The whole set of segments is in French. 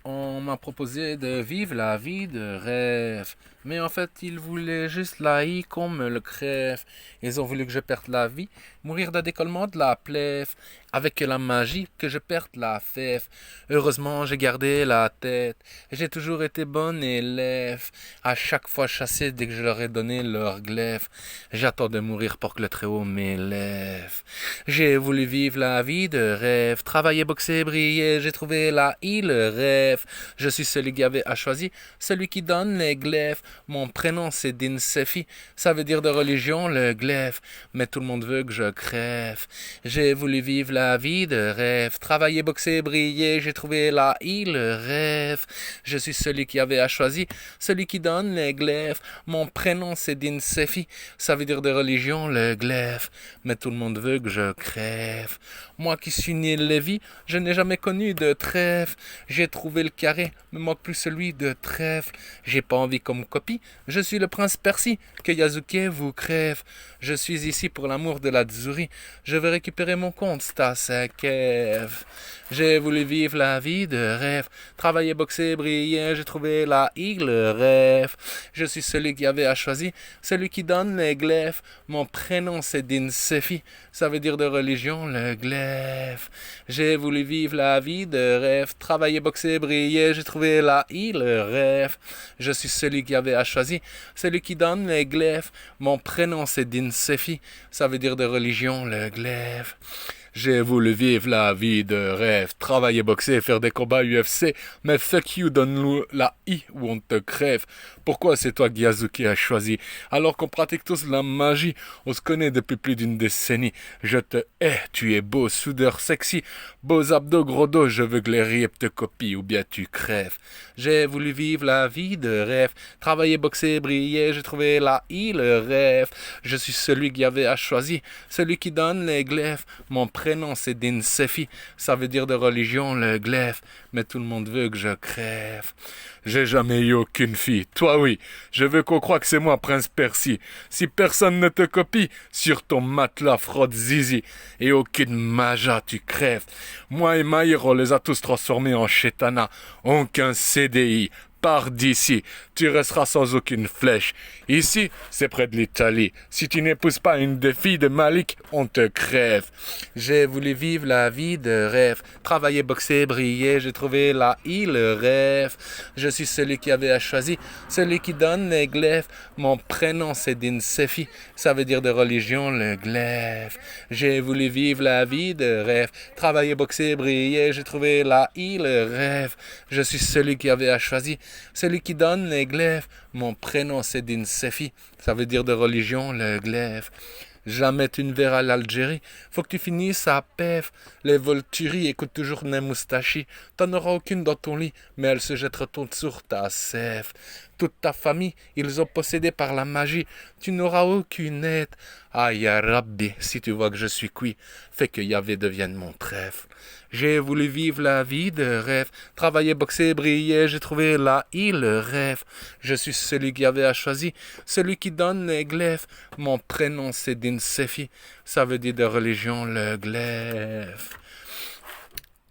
On m'a proposé de vivre la vie de rêve. Mais en fait, ils voulaient juste la qu'on me le crève. Ils ont voulu que je perde la vie, mourir d'un décollement de la plèvre, avec la magie que je perde la fève. Heureusement, j'ai gardé la tête. J'ai toujours été bon élève. À chaque fois chassé dès que je leur ai donné leur glaive. J'attends de mourir pour que le Très-Haut m'élève. J'ai voulu vivre la vie de rêve, travailler, boxer, briller, j'ai trouvé la le rêve. Je suis celui qui avait à choisir, celui qui donne les glaives. Mon prénom c'est Din Sefi, ça veut dire de religion le glaive. Mais tout le monde veut que je crève. J'ai voulu vivre la vie de rêve, travailler, boxer, briller, j'ai trouvé la le rêve. Je suis celui qui avait à choisir, celui qui donne les glaives. Mon prénom c'est Din Sefi, ça veut dire de religion le glaive. Mais tout le monde veut que je crève. Moi qui suis né Lévi, je n'ai jamais connu de trêve. J'ai trouvé le carré, me manque plus celui de trèfle. J'ai pas envie comme copie, je suis le prince Percy, que Yasuke vous crève. Je suis ici pour l'amour de la Tsuri, je vais récupérer mon compte, c'est à sa cave. J'ai voulu vivre la vie de rêve, travailler, boxer, briller, j'ai trouvé la le rêve. Je suis celui qui avait à choisir, celui qui donne les glaives. Mon prénom c'est Din Sefi, ça veut dire de religion le glaive. J'ai voulu vivre la vie de rêve, travailler, boxer, briller, j'ai trouvé la le rêve. Je suis celui qui avait à choisir, celui qui donne les glaives. Mon prénom c'est Din Sefi, ça veut dire de religion le glaive. J'ai voulu vivre la vie de rêve, travailler, boxer, faire des combats UFC, mais fuck you, donne-nous la où on te crève. Pourquoi c'est toi Gyazuki a choisi? Alors qu'on pratique tous la magie, on se connaît depuis plus d'une décennie. Je te hais, tu es beau, soudeur sexy, beaux abdos, gros dos, je veux que les rips te copient ou bien tu crèves. J'ai voulu vivre la vie de rêve, travailler, boxer, briller, j'ai trouvé la le rêve. Je suis celui qui avait à choisir, celui qui donne les glaives. Mon prénom c'est Din Sefi, ça veut dire de religion le glaive, mais tout le monde veut que je crève. J'ai jamais eu aucune fille, toi oui, je veux qu'on croie que c'est moi Prince Percy. Si personne ne te copie, sur ton matelas frotte zizi, et aucune maja tu crèves. Moi et Maïr on les a tous transformés en chétana, aucun CDI. Pars d'ici, tu resteras sans aucune flèche. Ici, c'est près de l'Italie. Si tu n'épouses pas une des filles de Malik, on te crève. J'ai voulu vivre la vie de rêve, travailler, boxer, briller, j'ai trouvé la le rêve. Je suis celui qui avait à choisir, celui qui donne les glaives. Mon prénom c'est Din Sefi, ça veut dire de religion le glaive. J'ai voulu vivre la vie de rêve, travailler, boxer, briller, j'ai trouvé la le rêve. Je suis celui qui avait à choisir, celui qui donne les glaives. Mon prénom c'est Din Sefi, ça veut dire de religion le glaive. Jamais tu ne verras l'Algérie, faut que tu finisses à pève. Les Volturi écoutent toujours les moustachi. T'en auras aucune dans ton lit, mais elles se jetteront sur ta sève. Toute ta famille, ils ont possédé par la magie. Tu n'auras aucune aide. Aïe ya Rabbi, si tu vois que je suis cuit, fais que Yahvé devienne mon trèfle. J'ai voulu vivre la vie de rêve, travailler, boxer, briller, j'ai trouvé la le rêve. Je suis celui qui avait à choisir, celui qui donne les glaives. Mon prénom c'est Din Sefi, ça veut dire de religion le glaive.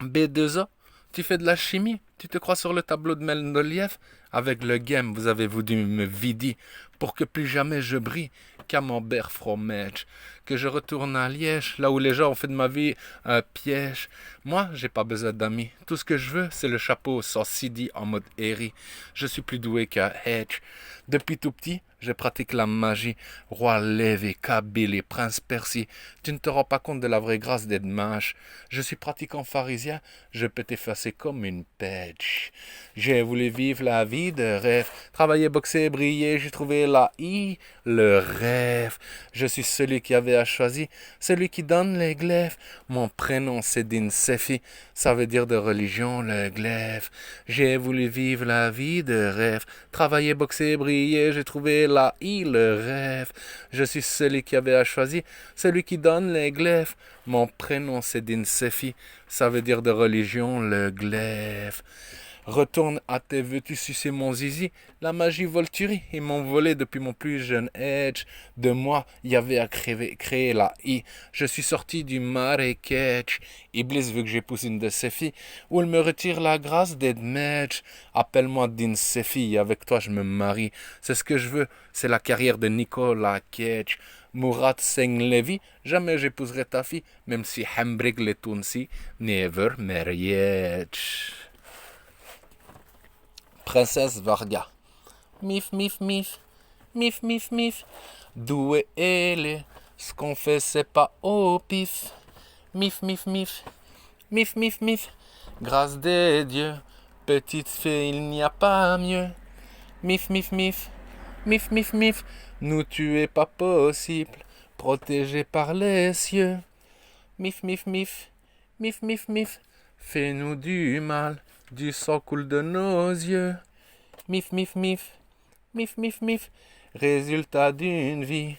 B2A, tu fais de la chimie, tu te crois sur le tableau de Mendeleïev. Avec le game, vous avez voulu me vider pour que plus jamais je brille. Camembert fromage, que je retourne à Liège, là où les gens ont fait de ma vie un piège. Moi, j'ai pas besoin d'amis. Tout ce que je veux, c'est le chapeau sans CD en mode Harry. Je suis plus doué qu'un Hedge. Depuis tout petit, je pratique la magie. Roi Lévé, Kabyle et Prince Percy. Tu ne te rends pas compte de la vraie grâce des mages. Je suis pratiquant pharisien, je peux t'effacer comme une pêche. J'ai voulu vivre la vie de rêve, travailler, boxer, briller, j'ai trouvé la le rêve. Je suis celui qui avait à choisir, celui qui donne les glaives. Mon prénom c'est Din Sefi, ça veut dire de religion le glaive. J'ai voulu vivre la vie de rêve, travailler, boxer, briller, j'ai trouvé la le rêve. Je suis celui qui avait à choisir, celui qui donne les glaives. Mon prénom c'est Din Sefi, ça veut dire de religion le glaive. Retourne à tes veux-tu sucer mon zizi? La magie Volturi, ils m'ont volé depuis mon plus jeune âge. De moi, il y avait à créer la I. Je suis sorti du marécage. Iblis veut que j'épouse une de ses filles. Ou il me retire la grâce d'être match. Appelle-moi Din Sefi, avec toi je me marie. C'est ce que je veux, c'est la carrière de Nicolas Cage. Murat Singh Levy, jamais j'épouserai ta fille, même si Hambrig les Tounsi, never marriage. Princesse Varga. Mif, mif, mif. Mif, mif, mif. D'où est elle? Ce qu'on fait, c'est pas au pif. Mif, mif, mif. Mif, mif, mif. Grâce des dieux. Petite fée, il n'y a pas mieux. Mif, mif, mif. Mif, mif, mif. Nous tuer pas possible. Protégés par les cieux. Mif, mif, mif. Mif, mif, mif. Fais-nous du mal. Du sang coule de nos yeux. Mif, mif, mif. Mif, mif, mif. Résultat d'une vie.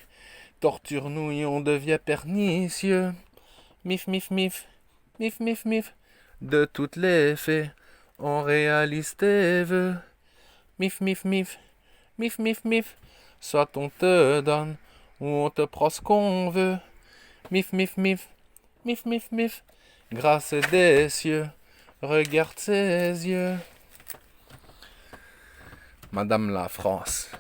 Torture-nous et on devient pernicieux. Mif, mif, mif. Mif, mif, mif. De toutes les faits, on réalise tes vœux. Mif, mif, mif. Mif, mif, mif. Soit on te donne, ou on te prend ce qu'on veut. Mif, mif, mif. Mif, mif, mif. Grâce des cieux. Regarde ses yeux. Madame la France.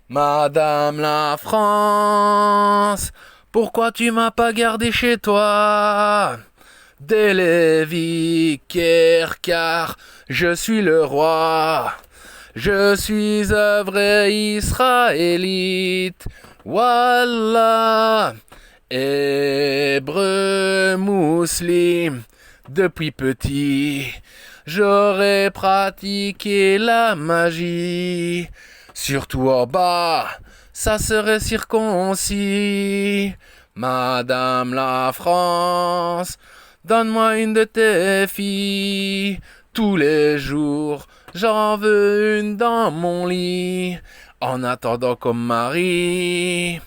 Madame la France, pourquoi tu m'as pas gardé chez toi? Dès les vicaires, car je suis le roi. Je suis un vrai israélite. Wallah, hébreu musulman. Depuis petit, j'aurais pratiqué la magie. Surtout en bas, ça serait circoncis. Madame la France, donne-moi une de tes filles. Tous les jours, j'en veux une dans mon lit. En attendant comme mari.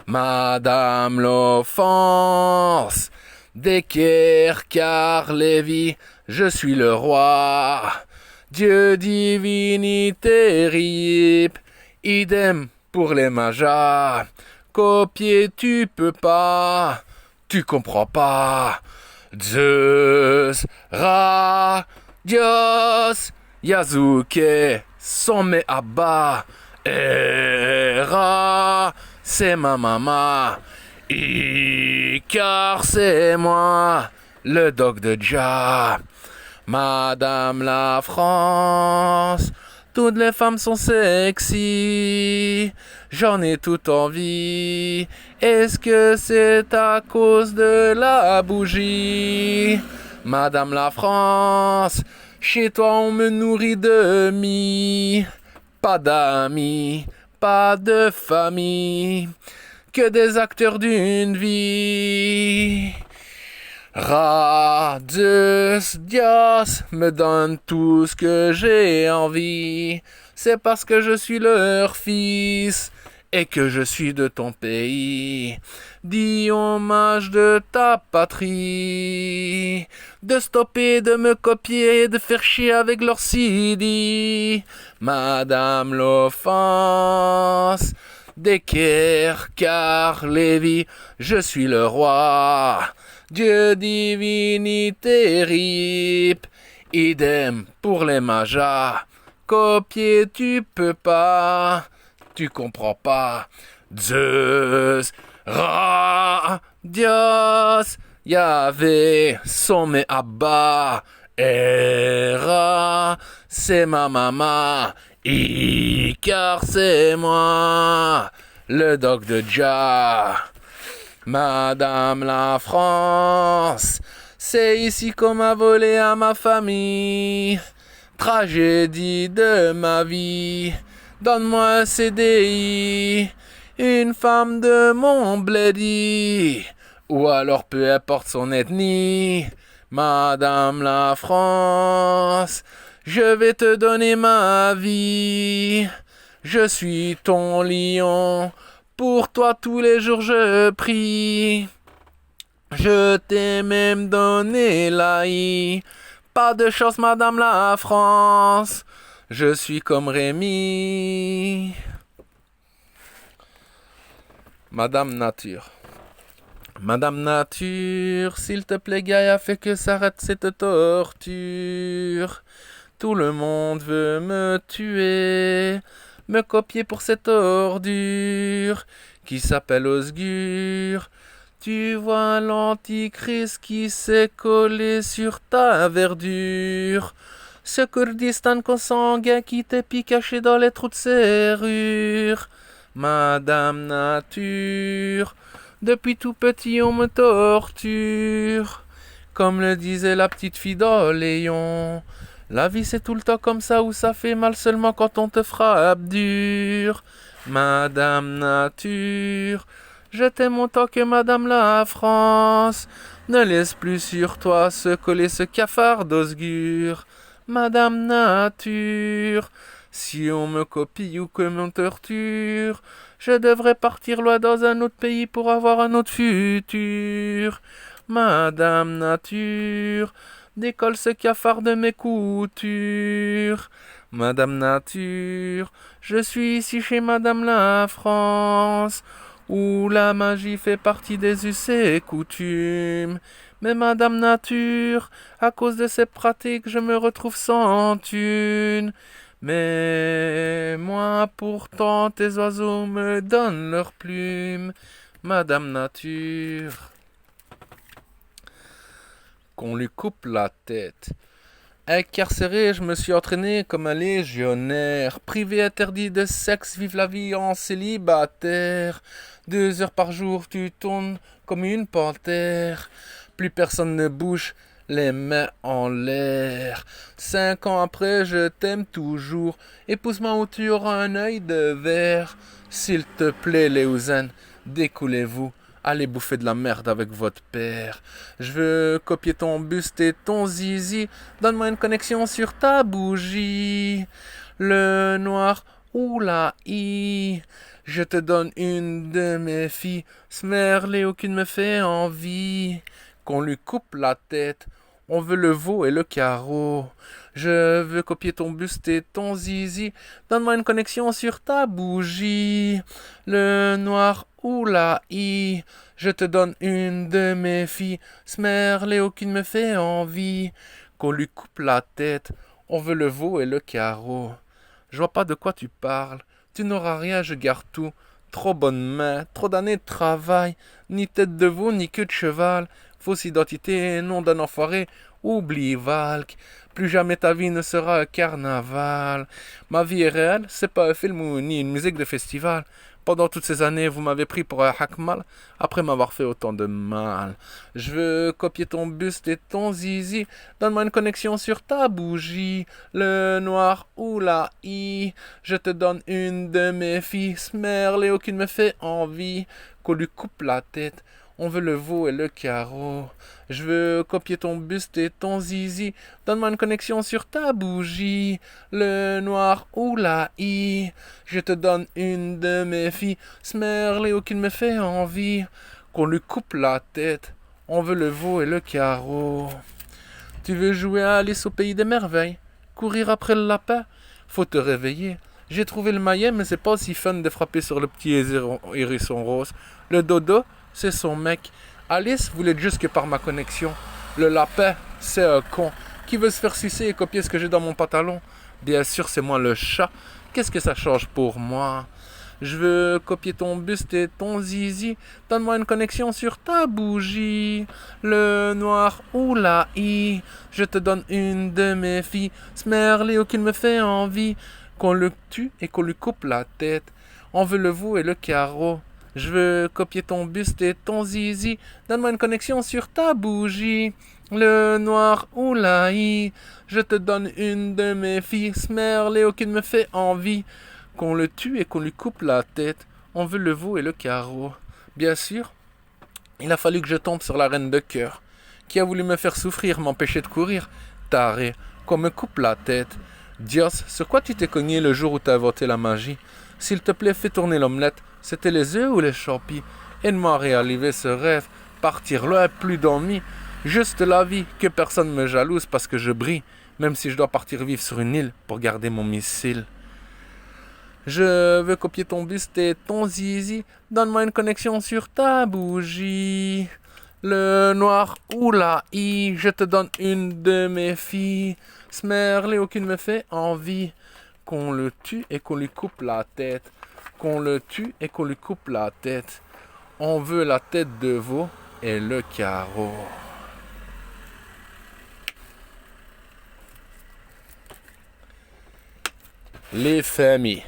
Madame l'offense, d'équerre car Lévi, je suis le roi. Dieu divinité rip, idem pour les majas. Copier tu peux pas, tu comprends pas. Zeus, Ra, Dios, Yazuke, Some Abba, Hera, c'est ma maman. Icar c'est moi, le doc de Jah. Madame la France, toutes les femmes sont sexy, j'en ai toute envie. Est-ce que c'est à cause de la bougie? Madame la France, chez toi on me nourrit de mie. Pas d'amis, pas de famille, que des acteurs d'une vie. Zeus, Dios me donne tout ce que j'ai envie. C'est parce que je suis leur fils et que je suis de ton pays. Dis hommage de ta patrie, de stopper, de me copier, de faire chier avec leur CD. Madame l'offense, d'équerre car Lévi, je suis le roi. Dieu divinité rip, idem pour les majas. Copier tu peux pas, tu comprends pas. Zeus, Ra, Dios, Yahvé, Some Abba, Hera, c'est ma maman. Icar c'est moi, le doc de Jah. Madame la France, c'est ici qu'on m'a volé à ma famille. Tragédie de ma vie, donne-moi un CDI, une femme de mon bledi, ou alors peu importe son ethnie. Madame la France, je vais te donner ma vie, je suis ton lion. Pour toi tous les jours je prie. Je t'ai même donné l'aïe Pas de chance, Madame la France. Je suis comme Rémi. Madame Nature. Madame Nature, s'il te plaît, Gaïa, fais que s'arrête cette torture. Tout le monde veut me tuer, me copier pour cette ordure qui s'appelle Osgur. Tu vois l'antichrist qui s'est collé sur ta verdure. Ce Kurdistan consanguin qui t'épie caché dans les trous de serrure. Madame Nature, depuis tout petit on me torture. Comme le disait la petite fille d'Oléon, la vie c'est tout le temps comme ça où ça fait mal seulement quand on te frappe dur. Madame Nature, je t'aime autant que Madame la France. Ne laisse plus sur toi se coller ce cafard d'Osgur. Madame Nature, si on me copie ou que l'on torture, je devrais partir loin dans un autre pays pour avoir un autre futur. Madame Nature, décolle ce cafard de mes coutures. Madame Nature, je suis ici chez Madame la France, où la magie fait partie des us et coutumes. Mais Madame Nature, à cause de ces pratiques, je me retrouve sans thune. Mais moi pourtant, tes oiseaux me donnent leurs plumes. Madame Nature. Qu'on lui coupe la tête. Incarcéré, je me suis entraîné comme un légionnaire. Privé, interdit de sexe, vive la vie en célibataire. 2 heures par jour, tu tournes comme une panthère. Plus personne ne bouge, les mains en l'air. 5 ans après, je t'aime toujours. Épouse-moi où tu auras un œil de verre. S'il te plaît, Léozen, découlez-vous. Allez bouffer de la merde avec votre père. Je veux copier ton buste et ton zizi. Donne-moi une connexion sur ta bougie. Le noir ou la i. Je te donne une de mes filles. Smerlé, aucune me fait envie. Qu'on lui coupe la tête. On veut le veau et le carreau. Je veux copier ton buste et ton zizi. Donne-moi une connexion sur ta bougie. Le noir ou la i. Je te donne une de mes filles. Smerlé, aucune me fait envie. Qu'on lui coupe la tête. On veut le veau et le carreau. Je vois pas de quoi tu parles. Tu n'auras rien, je garde tout. Trop bonne main, trop d'années de travail. Ni tête de veau, ni queue de cheval. Fausse identité, nom d'un enfoiré. Oublie Valk. Plus jamais ta vie ne sera un carnaval. Ma vie est réelle, c'est pas un film ou ni une musique de festival. Pendant toutes ces années, vous m'avez pris pour un hackmal, après m'avoir fait autant de mal. Je veux copier ton buste et ton zizi. Donne-moi une connexion sur ta bougie. Le noir ou la i. Je te donne une de mes filles. Smerlé, aucune me fait envie. Qu'on lui coupe la tête. On veut le veau et le carreau. Je veux copier ton buste et ton zizi. Donne-moi une connexion sur ta bougie. Le noir ou la i. Je te donne une de mes filles. Smerlé, aucune me fait envie. Qu'on lui coupe la tête. On veut le veau et le carreau. Tu veux jouer à Alice au pays des merveilles? Courir après le lapin? Faut te réveiller. J'ai trouvé le maillet, mais c'est pas aussi fun de frapper sur le petit hérisson rose. Le dodo, c'est son mec. Alice voulait juste que par ma connexion. Le lapin, c'est un con. Qui veut se faire sucer et copier ce que j'ai dans mon pantalon? Bien sûr, c'est moi le chat. Qu'est-ce que ça change pour moi? Je veux copier ton buste et ton zizi. Donne-moi une connexion sur ta bougie. Le noir ou la i. Je te donne une de mes filles. Smerlé, aucune me fait envie. Qu'on le tue et qu'on lui coupe la tête. On veut le veau et le carreau. Je veux copier ton buste et ton zizi. Donne-moi une connexion sur ta bougie. Le noir ou la i. Je te donne une de mes filles. Smerlé, aucune me fait envie. Qu'on le tue et qu'on lui coupe la tête. On veut le veau et le carreau. Bien sûr, il a fallu que je tombe sur la reine de cœur, qui a voulu me faire souffrir, m'empêcher de courir. Taré, qu'on me coupe la tête. Dios, sur quoi tu t'es cogné le jour où t'as inventé la magie? S'il te plaît, fais tourner l'omelette. C'était les œufs ou les champis? Aide-moi à réaliser ce rêve. Partir loin, plus dormi. Juste la vie, que personne me jalouse parce que je brille, même si je dois partir vivre sur une île pour garder mon missile. Je veux copier ton buste et ton zizi, donne-moi une connexion sur ta bougie. Le noir ou la I, je te donne une de mes filles. Smerlé, aucune me fait envie. Qu'on le tue et qu'on lui coupe la tête. Qu'on le tue et qu'on lui coupe la tête. On veut la tête de veau et le carreau. Les familles.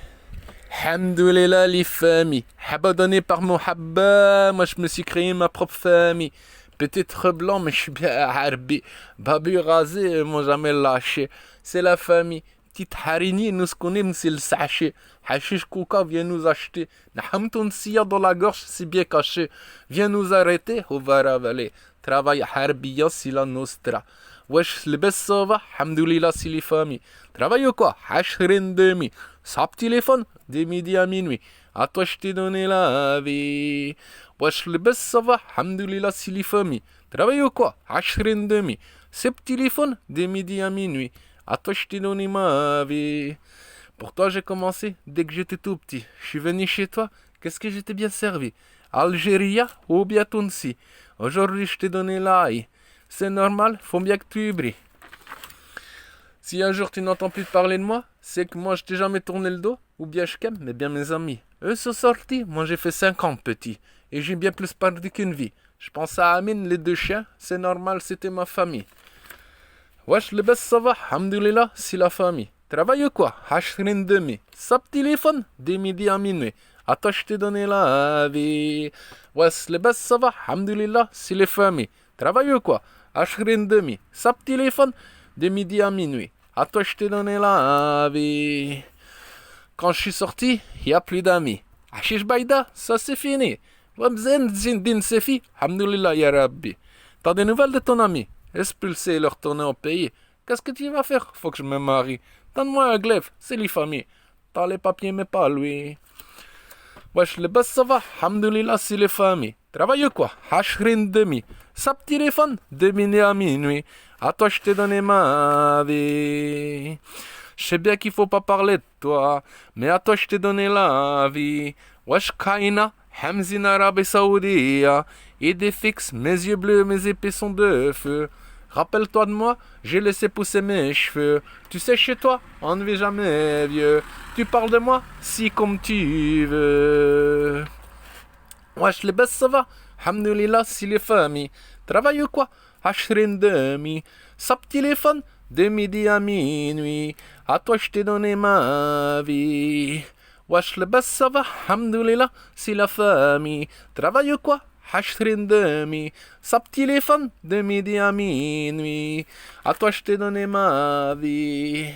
Hamdoulilah les familles. Abandonné par mon habba, moi je me suis créé ma propre famille. Peut-être blanc, mais je suis bien harbi. Babu rasé, ils m'ont jamais lâché. C'est la famille. Petite harini, nous ce qu'on aime, c'est le sachet. Hashish Kouka, viens nous acheter. Nahamtoun siya dans la gorge, c'est bien caché. Viens nous arrêter, on va ravaler. Travail harbiya, c'est la nostra. Wesh, le best ça va, hamdoulilah, c'est les familles. Travaille ou quoi? Hashrin demi. Sap téléphone, de midi à minuit. À toi, je t'ai donné la vie. Wesh, le best ça va, hamdoulilah, c'est les familles. Travaille ou quoi? Hashrin demi. Sap téléphone, de midi à minuit. À toi, je t'ai donné ma vie. Pour toi, j'ai commencé dès que j'étais tout petit. Je suis venu chez toi, qu'est-ce que j'étais bien servi? Algérie ou bien Tunisi. Aujourd'hui, je t'ai donné l'ail. C'est normal, faut bien que tu brilles. Si un jour tu n'entends plus parler de moi, c'est que moi je t'ai jamais tourné le dos, ou bien je qu'aime, mais bien mes amis. Eux sont sortis, moi j'ai fait 50 petits, et j'ai bien plus perdu qu'une vie. Je pense à Amine, les deux chiens, c'est normal, c'était ma famille. Wesh, le best ça va, hamdoulilah, c'est la famille. Travaille ou quoi? Hashrin demi. Sap téléphone, de midi à minuit. À toi, je t'ai donné la vie. Wesh, le best ça va, hamdoulilah, c'est les familles. Travaille ou quoi? Hashrin demi. Sap téléphone, de midi à minuit. À toi, je t'ai donné la vie. Quand je suis sorti, il n'y a plus d'amis. Hashish Baïda, ça c'est fini. Wabzen Zindin Sefi, hamdoulilah ya Rabbi. T'as des nouvelles de ton ami? Expulser et le retourner au pays. Qu'est-ce que tu vas faire? Faut que je me marie. Donne-moi un glaive, c'est les familles. T'as les papiers, mais pas lui. Wesh, le best ça va, hamdoulilah, c'est les familles. Travaille quoi? Hashrin demi. Sap téléphone, de minuit à minuit. À toi, je t'ai donné ma vie. Je sais bien qu'il faut pas parler de toi, mais à toi, je t'ai donné la vie. Wesh, Kaina, Hamzin Arabie Saoudia. Idée fixe, mes yeux bleus, mes épées sont de feu. Rappelle-toi de moi, j'ai laissé pousser mes cheveux. Tu sais, chez toi, on ne vit jamais vieux. Tu parles de moi, si comme tu veux. Wesh, les best ça va. Hamdoulilah, si les familles. Travaille ou quoi? Hashrin demi. Sap téléphone, de midi à minuit. À toi, je t'ai donné ma vie. Wesh, le best ça va. Hamdoulilah, si la famille. Travaille ou quoi? Hashrin demi. Sap téléphone, de midi à minuit. À toi, je t'ai donné ma vie.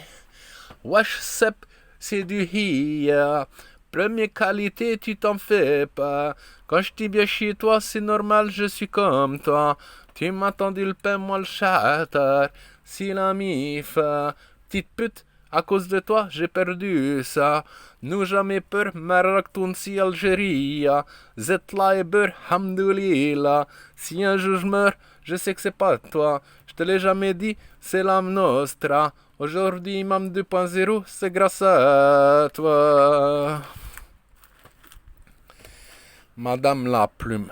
Wesh, Sep, c'est du hiya. Première qualité, tu t'en fais pas. Quand je dis bien chez toi, c'est normal, je suis comme toi. Tu m'as tendu le pain, moi le châtard. Si la mifa, petite pute, à cause de toi, j'ai perdu ça. Nous jamais peur, Maroc, Tunisie, Algérie. Zetla et Beur, hamdoulilah. Si un jour je meurs, je sais que c'est pas toi. Je te l'ai jamais dit, c'est la nostra. Aujourd'hui, Imam 2.0, c'est grâce à toi. Madame la plume.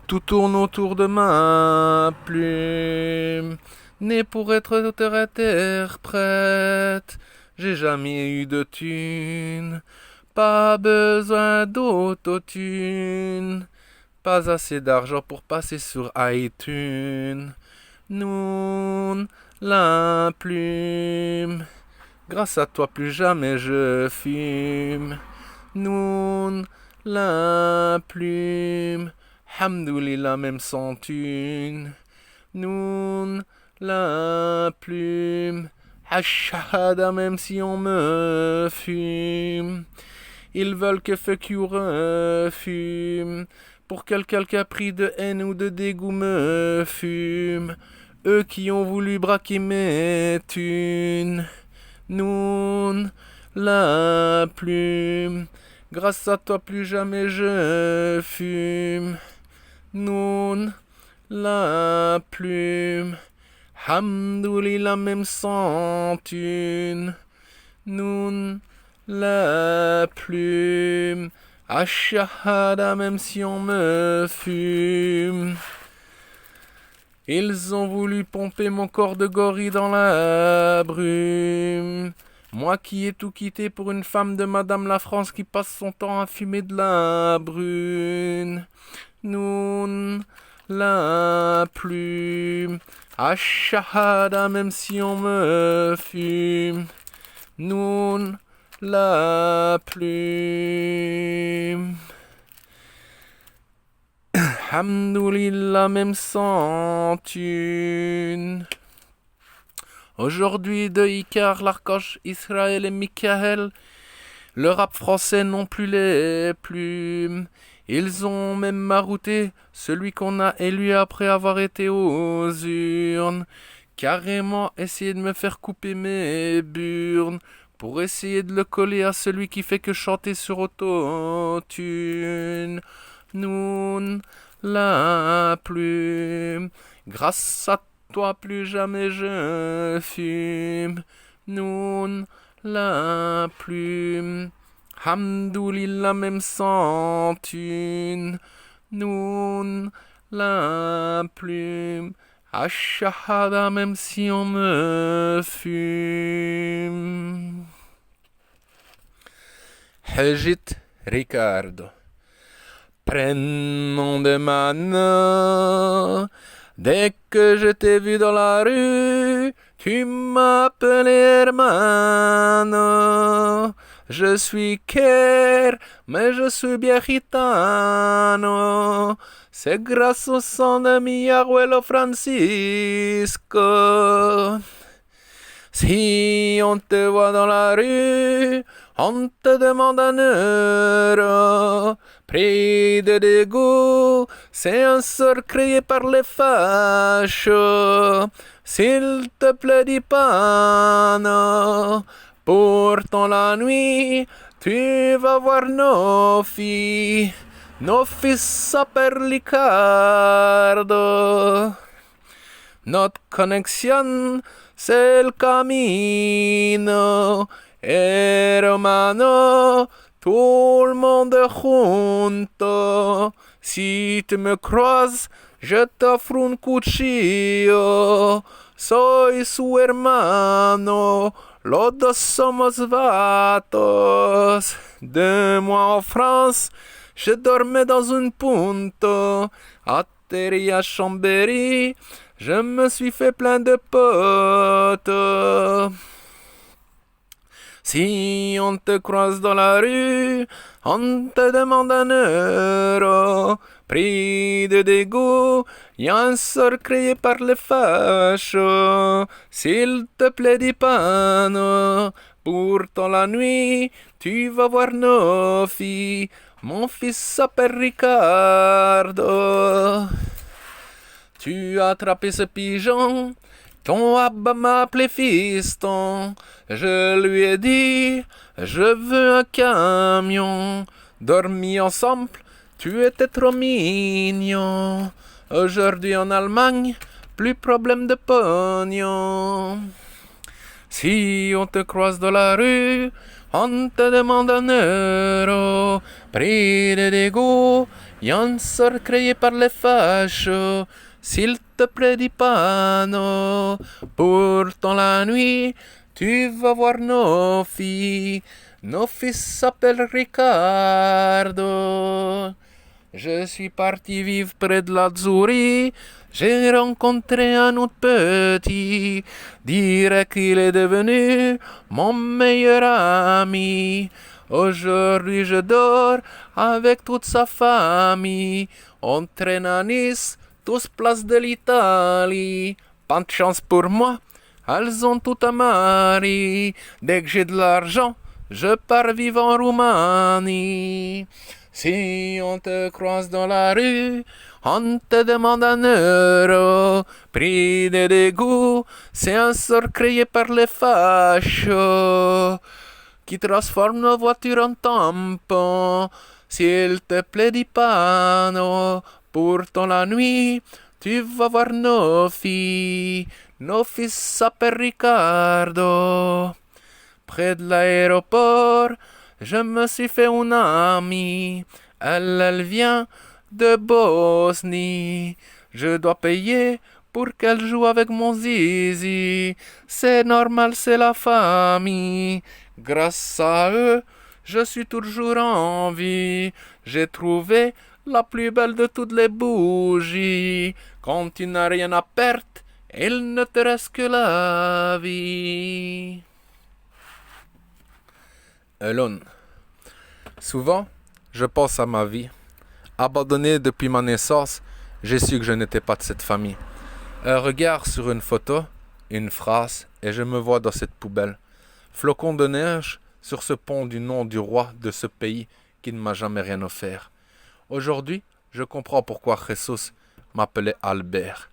Tout tourne autour de ma plume. Né pour être auteur-interprète. J'ai jamais eu de thune. Pas besoin d'autotune. Pas assez d'argent pour passer sur iTunes. Noun, la plume. Grâce à toi, plus jamais je fume. Noun, la plume. Hamdoulilah, même sans thune. Noun, la plume. Hashada, même si on me fume. Ils veulent que fuck you refume. Pour que quelqu'un pris de haine ou de dégoût me fume. Eux qui ont voulu braquer mes thunes. Noun, la plume. Grâce à toi, plus jamais je fume. Noun, la plume. Hamdoulillah même sans thune. Noun, la plume. Ashahada même si on me fume. Ils ont voulu pomper mon corps de gorille dans la brume. Moi qui ai tout quitté pour une femme de Madame la France qui passe son temps à fumer de la brune. Noun, la plume. Ashahada même si on me fume. Noun, la plume. Hamdoulillah même sans thune. Aujourd'hui de Icar, l'Archange, Israël et Michael, le rap français n'ont plus les plumes. Ils ont même marouté celui qu'on a élu après avoir été aux urnes. Carrément essayé de me faire couper mes burnes pour essayer de le coller à celui qui fait que chanter sur autotune. Noun, la plume, grâce à toi plus jamais je fume. Noun, la plume, hamdoulillah même sans thune. Noun, la plume, ashahada même si on me fume. Hajit Ricardo. Prénom de ma main. Dès que je t'ai vu dans la rue, tu m'appelais hermano. Je suis Caire, mais je suis bien gitano. C'est grâce au sang de mi abuelo Francisco. Si on te voit dans la rue, on te demande un euro. Prix de dégoût, c'est un sort créé par les fachos. S'il te plaît, dis pas non. Pourtant la nuit, tu vas voir nos filles. Nos fils s'appellent Ricardo. Notre connexion, c'est le camino. Et Romano, tout le monde junto. Si tu me croises, je t'offre un cuchillo. Soy su hermano, los dos somos vatos. 2 mois en France, je dormais dans un punto. Atterri à Chambéry, je me suis fait plein de potes. Si on te croise dans la rue, on te demande un euro. Prix de dégoût, y a un sort créé par les fachos. S'il te plaît, dis pas non. Pourtant la nuit, tu vas voir nos filles. Mon fils s'appelle Ricardo. Tu as attrapé ce pigeon. Ton abba m'a appelé fiston. Je lui ai dit, je veux un camion. Dormi ensemble, tu étais trop mignon. Aujourd'hui en Allemagne, plus problème de pognon. Si on te croise dans la rue, on te demande un euro. Prix de dégoût, y a un sort créé par les fachos. S'il te plaît, dis pas non. Pourtant la nuit, tu vas voir nos filles. Nos fils s'appellent Ricardo. Je suis parti vivre près de l'Azzurri. J'ai rencontré un autre petit. Dirait qu'il est devenu mon meilleur ami. Aujourd'hui je dors avec toute sa famille. On traîne à Nice, tous place de l'Italie. Pas de chance pour moi, elles ont tout à marier. Dès que j'ai de l'argent, je pars vivre en Roumanie. Si on te croise dans la rue, on te demande un euro. Prix de dégoût, c'est un sort créé par les fachos qui transforme nos voitures en tampons. S'il te plaît, dis pas non. Pourtant la nuit, Tu vas voir nos filles s'appellent Ricardo. Près de l'aéroport, je me suis fait une amie. Elle vient de Bosnie. Je dois payer pour qu'elle joue avec mon zizi. C'est normal, c'est la famille. Grâce à eux, je suis toujours en vie. J'ai trouvé la plus belle de toutes les bougies. Quand tu n'as rien à perdre, il ne te reste que la vie. Alone. Souvent, je pense à ma vie. Abandonné depuis ma naissance, j'ai su que je n'étais pas de cette famille. Un regard sur une photo, une phrase, et je me vois dans cette poubelle. Flocon de neige sur ce pont du nom du roi de ce pays qui ne m'a jamais rien offert. Aujourd'hui, je comprends pourquoi Jesus m'appelait Albert.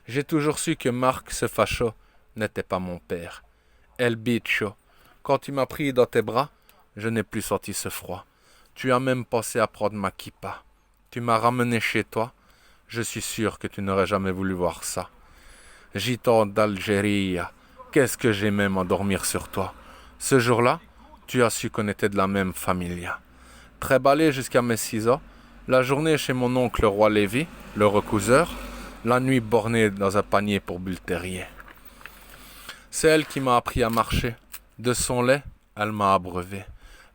J'ai toujours su que Marc ce facho n'était pas mon père. El bicho, quand tu m'as pris dans tes bras, je n'ai plus senti ce froid. Tu as même pensé à prendre ma kippa. Tu m'as ramené chez toi. Je suis sûr que tu n'aurais jamais voulu voir ça. Gitan d'Algérie, qu'est-ce que j'aimais m'endormir sur toi. Ce jour-là, tu as su qu'on était de la même familia. Très balai jusqu'à mes 6 ans, la journée chez mon oncle roi Lévy, le recouseur, la nuit bornée dans un panier pour bulle terrier. C'est elle qui m'a appris à marcher. De son lait, elle m'a abreuvé.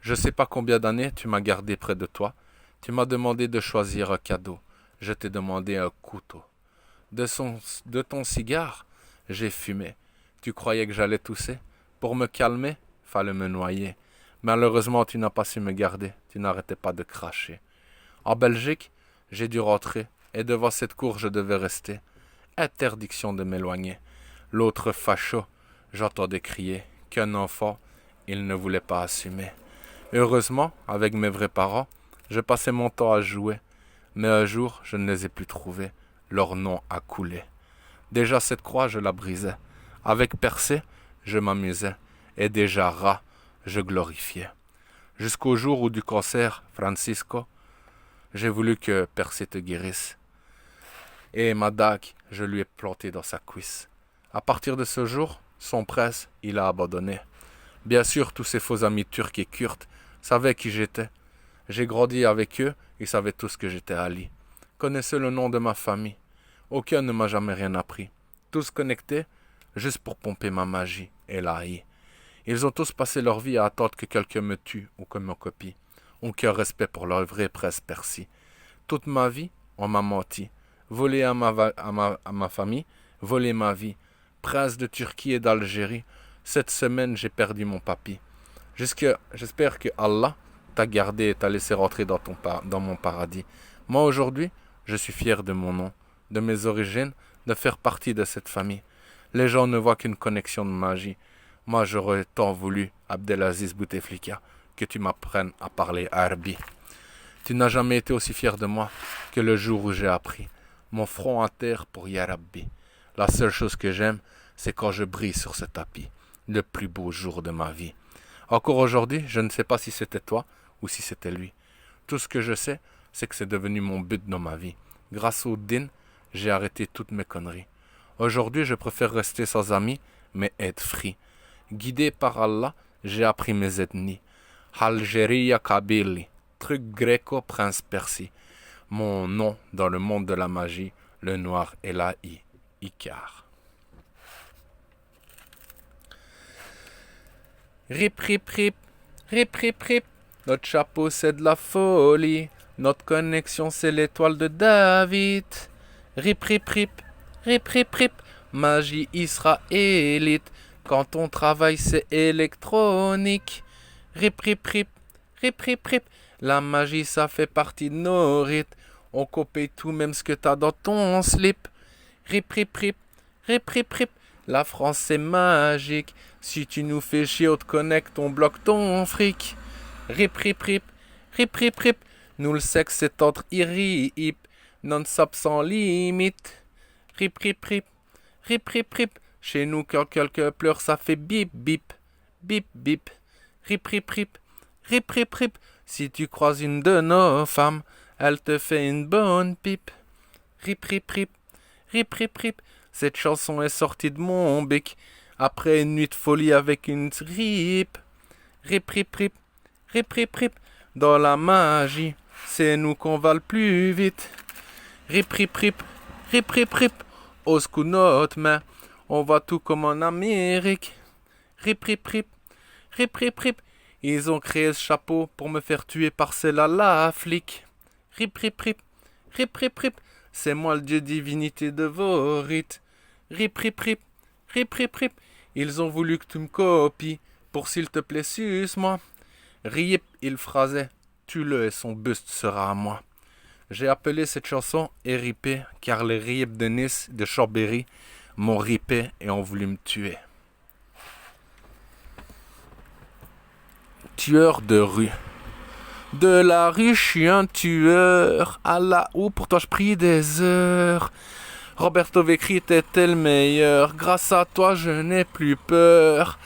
Je sais pas combien d'années tu m'as gardé près de toi. Tu m'as demandé de choisir un cadeau. Je t'ai demandé un couteau. De ton cigare, j'ai fumé. Tu croyais que j'allais tousser? Pour me calmer, fallait me noyer. Malheureusement, tu n'as pas su me garder. Tu n'arrêtais pas de cracher. En Belgique, j'ai dû rentrer. Et devant cette cour, je devais rester. Interdiction de m'éloigner. L'autre facho, j'entendais crier qu'un enfant, il ne voulait pas assumer. Heureusement, avec mes vrais parents, je passais mon temps à jouer. Mais un jour, je ne les ai plus trouvés. Leur nom a coulé. Déjà cette croix, je la brisais. Avec Percé, je m'amusais. Et déjà rat, je glorifiais. Jusqu'au jour où du cancer, Francisco, j'ai voulu que Percé te guérisse. Et ma dague, je lui ai planté dans sa cuisse. À partir de ce jour, son prince, il a abandonné. Bien sûr, tous ces faux amis turcs et kurdes savaient qui j'étais. J'ai grandi avec eux, ils savaient tous que j'étais Ali. Connaissaient le nom de ma famille. Aucun ne m'a jamais rien appris. Tous connectés, juste pour pomper ma magie et la haie. Ils ont tous passé leur vie à attendre que quelqu'un me tue ou que me copie. Aucun respect pour leur vraie presse persil. Toute ma vie, on m'a menti. Volé à ma famille, volé ma vie. Prince de Turquie et d'Algérie, cette semaine j'ai perdu mon papy. J'espère que Allah t'a gardé et t'a laissé rentrer dans mon paradis. Moi aujourd'hui, je suis fier de mon nom, de mes origines, de faire partie de cette famille. Les gens ne voient qu'une connexion de magie. Moi j'aurais tant voulu, Abdelaziz Bouteflika, que tu m'apprennes à parler arabe. Tu n'as jamais été aussi fier de moi que le jour où j'ai appris. Mon front à terre pour Ya Rabbi. La seule chose que j'aime, c'est quand je brille sur ce tapis. Le plus beau jour de ma vie. Encore aujourd'hui, je ne sais pas si c'était toi ou si c'était lui. Tout ce que je sais, c'est que c'est devenu mon but dans ma vie. Grâce au din, j'ai arrêté toutes mes conneries. Aujourd'hui, je préfère rester sans amis, mais être free. Guidé par Allah, j'ai appris mes ethnies. Algérie Kabylie, truc gréco prince Persi. Mon nom dans le monde de la magie, le noir et la Icar. Rip, rip, rip, rip, rip, rip. Notre chapeau, c'est de la folie. Notre connexion, c'est l'étoile de David. Rip, rip, rip, rip, rip, rip. Magie israélite. Quand on travaille, c'est électronique. Rip, rip, rip, rip, rip, rip. La magie, ça fait partie de nos rites. On copie tout, même ce que t'as dans ton slip. Rip, rip, rip, rip, rip, rip. La France, c'est magique. Si tu nous fais chier, on te connecte, on bloque ton fric. Rip, rip, rip, rip, rip, rip. Nous, le sexe, c'est entre hip, non-stop sans limite. Rip, rip, rip, rip, rip, rip. Chez nous, quand quelqu'un pleure, ça fait bip, bip, bip, bip. Rip, rip, rip, rip, rip, rip. Si tu croises une de nos femmes, elle te fait une bonne pipe. Rip, rip, rip, Rip, rip, rip. Cette chanson est sortie de mon bec. Après une nuit de folie avec une rip. Rip, rip, rip. Rip, rip, rip. Dans la magie, c'est nous qu'on va le plus vite. Rip, rip, rip. Rip, rip, rip. Au secours notre main. On va tout comme en Amérique. Rip, rip, rip. Rip, rip, rip. Ils ont créé ce chapeau pour me faire tuer par celle-là la flic. Rip, rip, rip. Rip, rip, rip. C'est moi le dieu divinité de vos rites. Rip, rip, rip. Rip, rip, rip. Ils ont voulu que tu me copies. Pour s'il te plaît, suce-moi. Rip, il phrasait. Tue-le et son buste sera à moi. J'ai appelé cette chanson Ripé car les rips de Nice, de Chorberry, m'ont ripé et ont voulu me tuer. Tueur de rue. De la rue, je suis un tueur. À la où pour toi je prie des heures. Roberto Vecchi était le meilleur. Grâce à toi, je n'ai plus peur.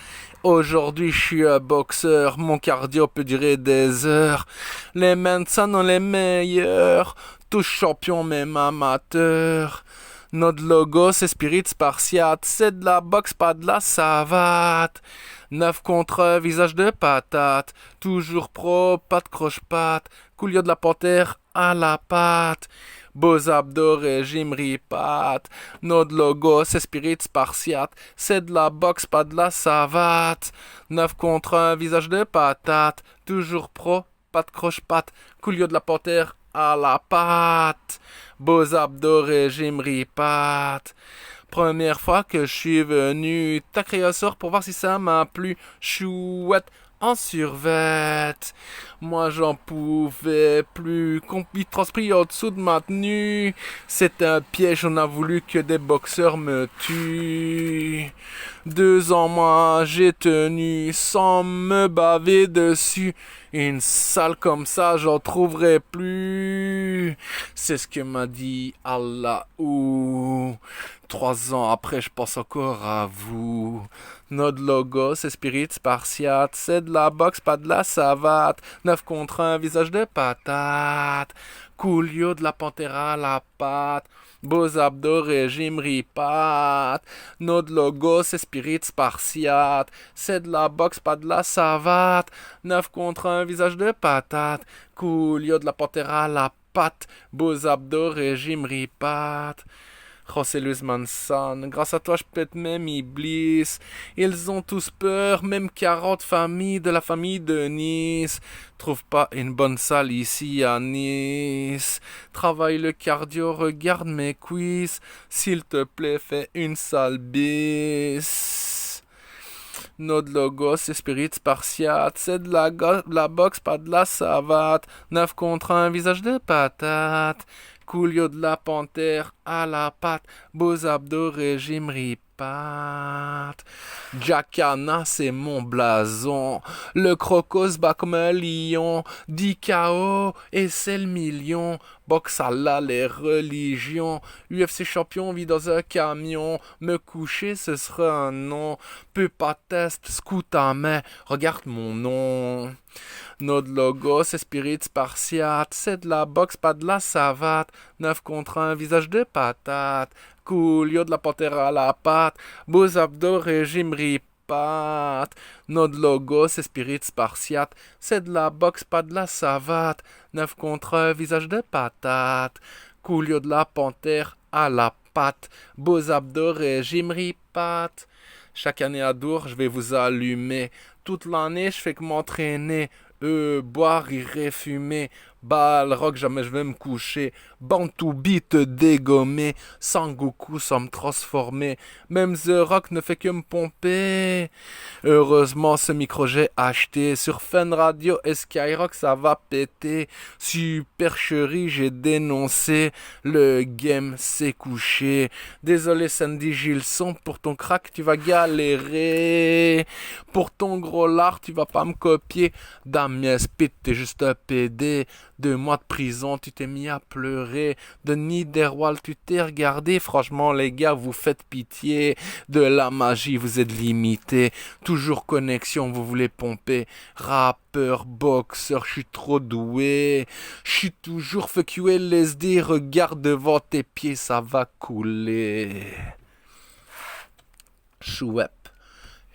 Aujourd'hui, je suis un boxeur. Mon cardio peut durer des heures. Les médecins sont les meilleurs. Tous champions, même amateurs. Notre logo, c'est Spirit Spartiate. C'est de la boxe, pas de la savate. 9 contre 1, visage de patate. Toujours pro, pas de croche-patte. Coolio de la panthère à la patte. Beaux abdos, régime ripat. Notre logo, c'est Spirit Spartiate. C'est de la boxe, pas de la savate. 9 contre 1, visage de patate. Toujours pro, pas de croche-patte. Coolio de la panthère à la patte. Beaux abdos, régime ripat. Première fois que je suis venu, t'as créé un sort pour voir si ça m'a plu. Chouette en survette. Moi j'en pouvais plus. Compli transpris en dessous de ma tenue. C'est un piège, on a voulu que des boxeurs me tuent. 2 ans moi j'ai tenu sans me baver dessus. Une salle comme ça j'en trouverai plus. C'est ce que m'a dit Allah ou. 3 ans après, je pense encore à vous. Notre logo, c'est Spirit Spartiate. C'est de la boxe, pas de la savate. 9 contre 1, visage de patate. Coolio de la panthère à la patte. Beaux abdos, régime ripat. Notre logo, c'est Spirit Spartiate. C'est de la boxe, pas de la savate. 9 contre 1, visage de patate. Coolio de la panthère à la patte. Beaux abdos, régime ripat. José Luis Manson, grâce à toi je pète même Iblis. Ils ont tous peur, même 40 familles de la famille de Nice. Trouve pas une bonne salle ici à Nice. Travaille le cardio, regarde mes cuisses. S'il te plaît, fais une salle bis. Notre logo, c'est Spirit Spartiate. C'est de la boxe, pas de la savate. 9 contre 1, visage de patate. Coolio de la panthère à la patte. Beaux abdos, régime ripat. Jacana, c'est mon blason. Le croco se bat comme un lion. 10 KO et c'est le million. Boxe à la les religions. UFC champion vit dans un camion. Me coucher, ce sera un nom. Peu pas test, scout à main. Regarde mon nom. Notre logo, c'est Spirit Spartiate. C'est de la boxe, pas de la savate. 9 contre 1, visage de patate. Coolio de la panthère à la patte. Beaux abdos, régime ripat. Notre logo, c'est Spirit Spartiate. C'est de la boxe, pas de la savate. 9 contre 1, visage de patate. Coolio de la panthère à la patte. Beaux abdos, régime ripat. Chaque année à Dour, je vais vous allumer. Toute l'année, je fais que m'entraîner. Boire, rire, fumer. Balle, rock, jamais je vais me coucher. Bantou beat dégommer. Sangoku sans me transformer. Même The Rock ne fait que me pomper. Heureusement, ce micro j'ai acheté. Sur Fun Radio et Skyrock, ça va péter. Supercherie, j'ai dénoncé. Le game s'est couché. Désolé Sandy Gilson, pour ton crack, tu vas galérer. Pour ton gros lard, tu vas pas me copier. Damien Spit, t'es juste un PD. 2 mois de prison, tu t'es mis à pleurer. De Niederwald, tu t'es regardé. Franchement, les gars, vous faites pitié. De la magie, vous êtes limité. Toujours connexion, vous voulez pomper. Rappeur, boxeur, je suis trop doué. Je suis toujours fuck you LSD. Regarde devant tes pieds, ça va couler. Chouette.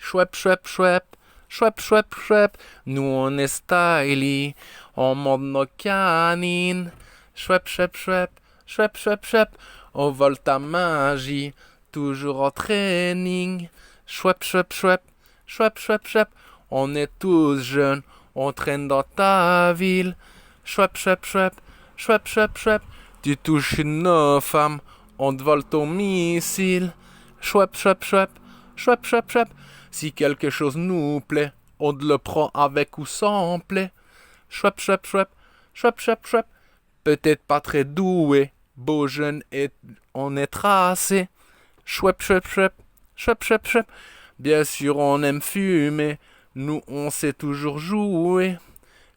Chouette, chouette, chouette, chouette, chouette, chouette. Nous on est styly, on monte nos canines. Chouette, chouette, chouette, chouette, chouette, chouette. On vole ta magie, toujours en training. Chouette, chouette, chouette, chouette, chouette, chouette. On est tous jeunes, on traîne dans ta ville. Chouette, chouette, chouette, chouette, chouette, chouette. Tu touches nos femmes, on te vole ton missile. Chouette, chouette, chouette, chouette, chouette, chouette. Si quelque chose nous plaît, on le prend avec ou sans plaie. Chouette, chouette, chouette, chouette, chouette, chouette. Peut-être pas très doué, beau jeune et on est tracé. Chouette, chouette, chouette, chouette, chouette, chouette. Bien sûr, on aime fumer, nous on sait toujours jouer.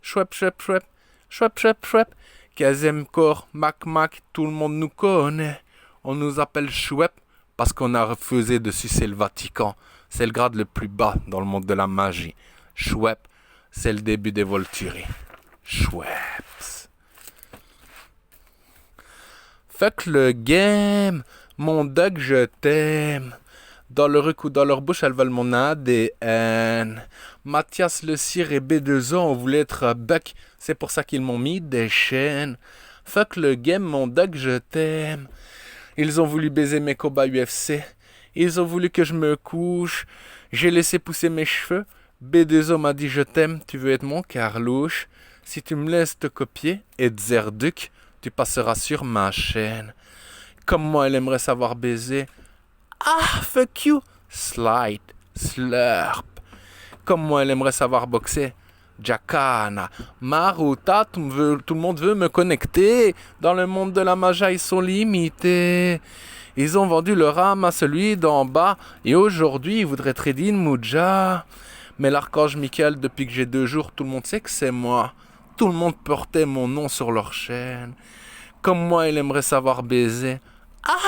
Chouette, chouette, chouette, chouette, chouette, chouette. 15e corps, Mac Mac, tout le monde nous connaît. On nous appelle chouette parce qu'on a refusé de sucer le Vatican. C'est le grade le plus bas dans le monde de la magie. Chouette, c'est le début des Volturi. Chouette. Fuck le game, mon dog je t'aime. Dans leur ruc ou dans leur bouche, elles veulent mon ADN. Mathias le cire et B2O, on voulait être buck, c'est pour ça qu'ils m'ont mis des chaînes. Fuck le game, mon dog je t'aime. Ils ont voulu baiser mes combats UFC. Ils ont voulu que je me couche. J'ai laissé pousser mes cheveux. B2O m'a dit je t'aime, tu veux être mon Carlouche. Si tu me laisses te copier et Zerduc, tu passeras sur ma chaîne. Comme moi elle aimerait savoir baiser. Ah, fuck you. Slide, slurp. Comme moi elle aimerait savoir boxer. Jacana, Maruta, tout le monde veut me connecter. Dans le monde de la magie, ils sont limités. Ils ont vendu leur âme à celui d'en bas. Et aujourd'hui, ils voudraient trader une Mouja. Mais l'archange Michael, depuis que j'ai 2 jours, tout le monde sait que c'est moi. Tout le monde portait mon nom sur leur chaîne. Comme moi, il aimerait savoir baiser. Ah!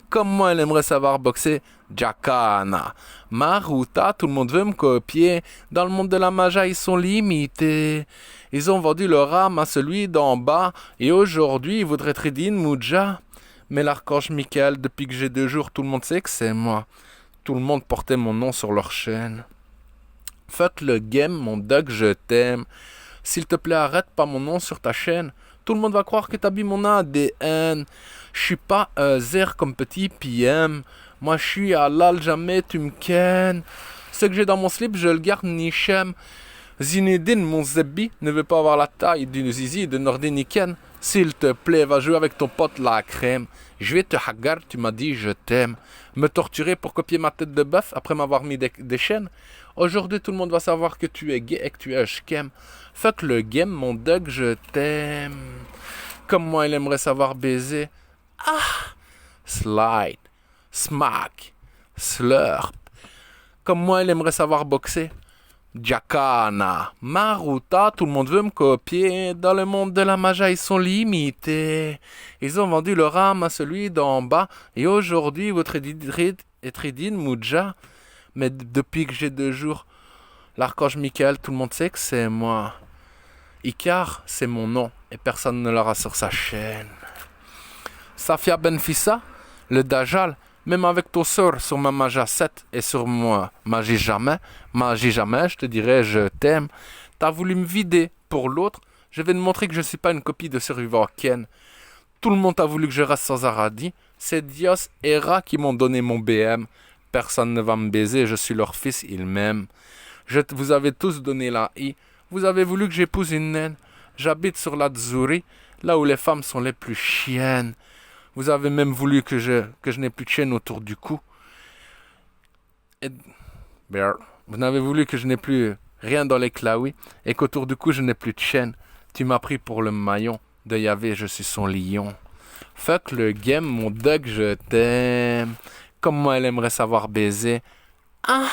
Comme moi, elle aimerait savoir boxer. Jacana. Maruta, tout le monde veut me copier. Dans le monde de la magie, ils sont limités. Ils ont vendu leur âme à celui d'en bas. Et aujourd'hui, ils voudraient trader une Mouja. Mais l'archange Michael, depuis que j'ai 2 jours, tout le monde sait que c'est moi. Tout le monde portait mon nom sur leur chaîne. Fuck le game, mon dog, je t'aime. S'il te plaît, arrête pas mon nom sur ta chaîne. Tout le monde va croire que t'habilles mon ADN. Je suis pas un zer comme petit PM. Moi, je suis halal, jamais tu me kennes. Ce que j'ai dans mon slip, je le garde nichem. Zinedine, mon zebbi, ne veut pas avoir la taille d'une zizi de Nordiniken. S'il te plaît, va jouer avec ton pote la crème. Je vais te hagar, tu m'as dit je t'aime. Me torturer pour copier ma tête de bœuf après m'avoir mis des chaînes. Aujourd'hui, tout le monde va savoir que tu es gay et que tu es un schkem. Fuck le game, mon dog, je t'aime. Comme moi, il aimerait savoir baiser. Ah! Slide, smack, slurp. Comme moi, il aimerait savoir boxer. Jacana, Maruta, tout le monde veut me copier. Dans le monde de la magie, ils sont limités. Ils ont vendu leur âme à celui d'en bas. Et aujourd'hui, votre Edridin Mouja. Mais depuis que j'ai 2 jours, l'archange Michael, tout le monde sait que c'est moi. Icar, c'est mon nom. Et personne ne l'aura sur sa chaîne. Safia Benfissa, le Dajjal. Même avec ton sort sur ma magie 7 et sur moi, magie jamais, je te dirais je t'aime. T'as voulu me vider pour l'autre, je vais te montrer que je ne suis pas une copie de Survivor Ken. Tout le monde a voulu que je reste sans Aradi. C'est Dios et Ra qui m'ont donné mon BM. Personne ne va me baiser, je suis leur fils, ils m'aiment. Vous avez tous donné la I. Vous avez voulu que j'épouse une naine. J'habite sur la Tzuri, là où les femmes sont les plus chiennes. Vous avez même voulu que je n'ai plus de chaîne autour du cou. Vous n'avez voulu que je n'ai plus rien dans les klaouis et qu'autour du cou je n'ai plus de chaîne. Tu m'as pris pour le maillon de Yahvé, je suis son lion. Fuck le game, mon dog, je t'aime. Comme moi, elle aimerait savoir baiser. Ah!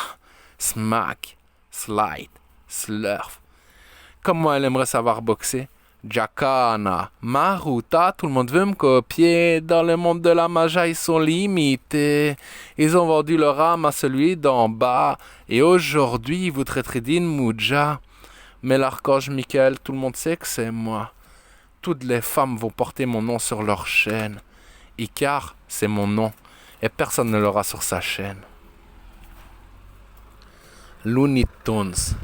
smack, slide, slurf. Comme moi, elle aimerait savoir boxer. Jacana, Maruta, tout le monde veut me copier. Dans le monde de la magia, ils sont limités. Ils ont vendu leur âme à celui d'en bas. Et aujourd'hui, ils vous traiteraient d'Inmuja. Mais l'archange Michael, tout le monde sait que c'est moi. Toutes les femmes vont porter mon nom sur leur chaîne. Icar, c'est mon nom. Et personne ne l'aura sur sa chaîne. Looney Tunes.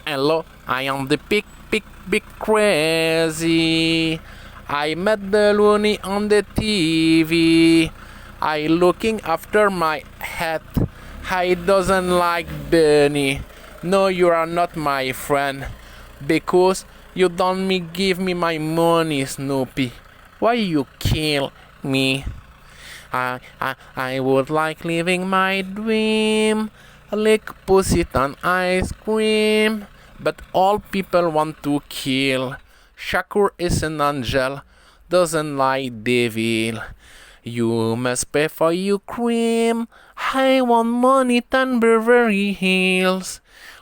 Hello, I am the big crazy. I met the Looney on the TV. I looking after my hat. I doesn't like Bernie. No, you are not my friend. Because you don't give me my money, Snoopy. Why you kill me? I would like living my dream. Lick pussy and ice cream. But all people want to kill. Shakur is an angel, doesn't like devil. You must pay for your cream. I want money than Beverly Hills.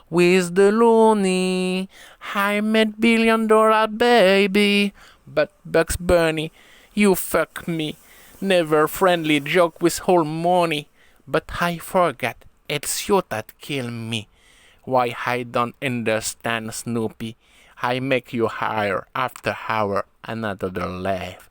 With the Looney, I made $1 billion, baby. But Bugs Bunny, you fuck me. Never friendly joke with whole money. But I forgot, it's you that kill me. Why I don't understand, Snoopy. I make you higher after hour another life.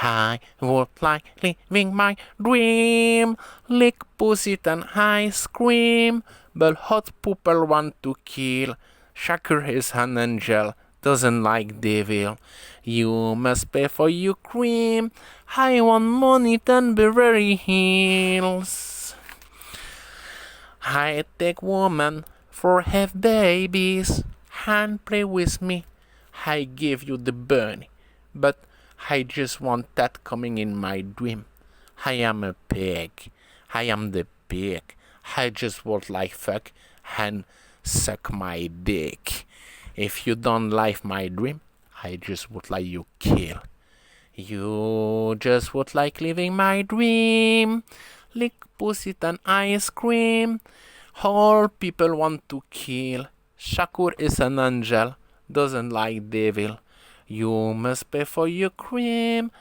I would like living my dream. Lick pussy and ice cream. But hot people want to kill. Shakur is an angel, doesn't like devil. You must pay for your cream. I want money than Beverly Hills. I take woman for have babies. And play with me. I give you the bunny. But I just want that coming in my dream. I am a pig. I am the pig. I just would like fuck and suck my dick. If you don't like my dream, I just would like you kill. You just would like living my dream. Lick pussy and ice cream. All people want to kill. Shakur is an angel, doesn't like devil. You must pay for your cream.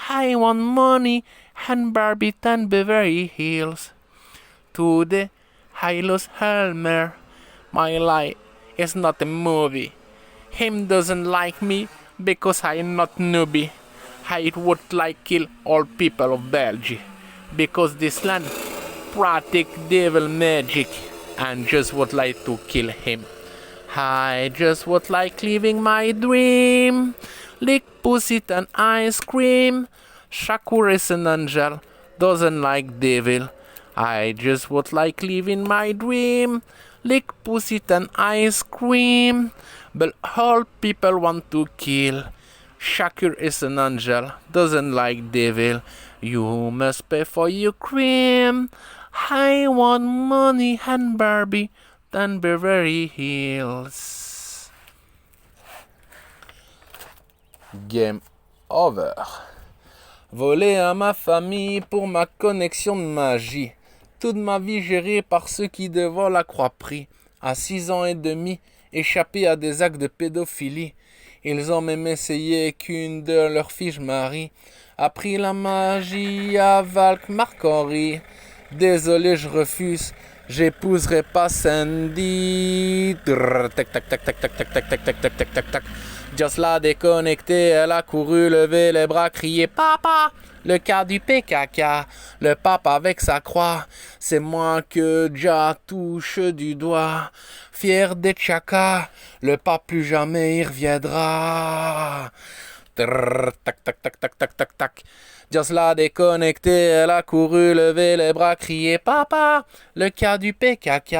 I want money and Barbie and Beverly Hills. Today, I lost Helmer. My life is not a movie. Him doesn't like me because I'm not newbie. I would like kill all people of Belgium because this land practice devil magic and just would like to kill him. I just would like living my dream. Lick pussy and ice cream. Shakur is an angel, doesn't like devil. I just would like living my dream. Lick pussy and ice cream. But all people want to kill. Shakur is an angel, doesn't like devil. You must pay for your cream. I want money and Barbie than Beverly Hills. Game over. Volé à ma famille pour ma connexion de magie. Toute ma vie gérée par ceux qui devant la croix pris. À 6 ans et demi, échappé à des actes de pédophilie. Ils ont même essayé qu'une de leurs filles Marie appris la magie à Valk Marc-Henri. Désolé, je refuse. J'épouserai pas Sandy. Tac tac tac tac tac tac tac tac tac tac tac tac tac. Just l'a déconnecté, elle a couru, levé les bras, crié papa. Le cas du PKK, le pape avec sa croix, c'est moi que Jah touche du doigt. Fier des Tchaka, le pape plus jamais y reviendra. Tac tac tac tac tac tac tac. Just l'a déconnecté, elle a couru, levé les bras, crié papa. Le cas du PKK,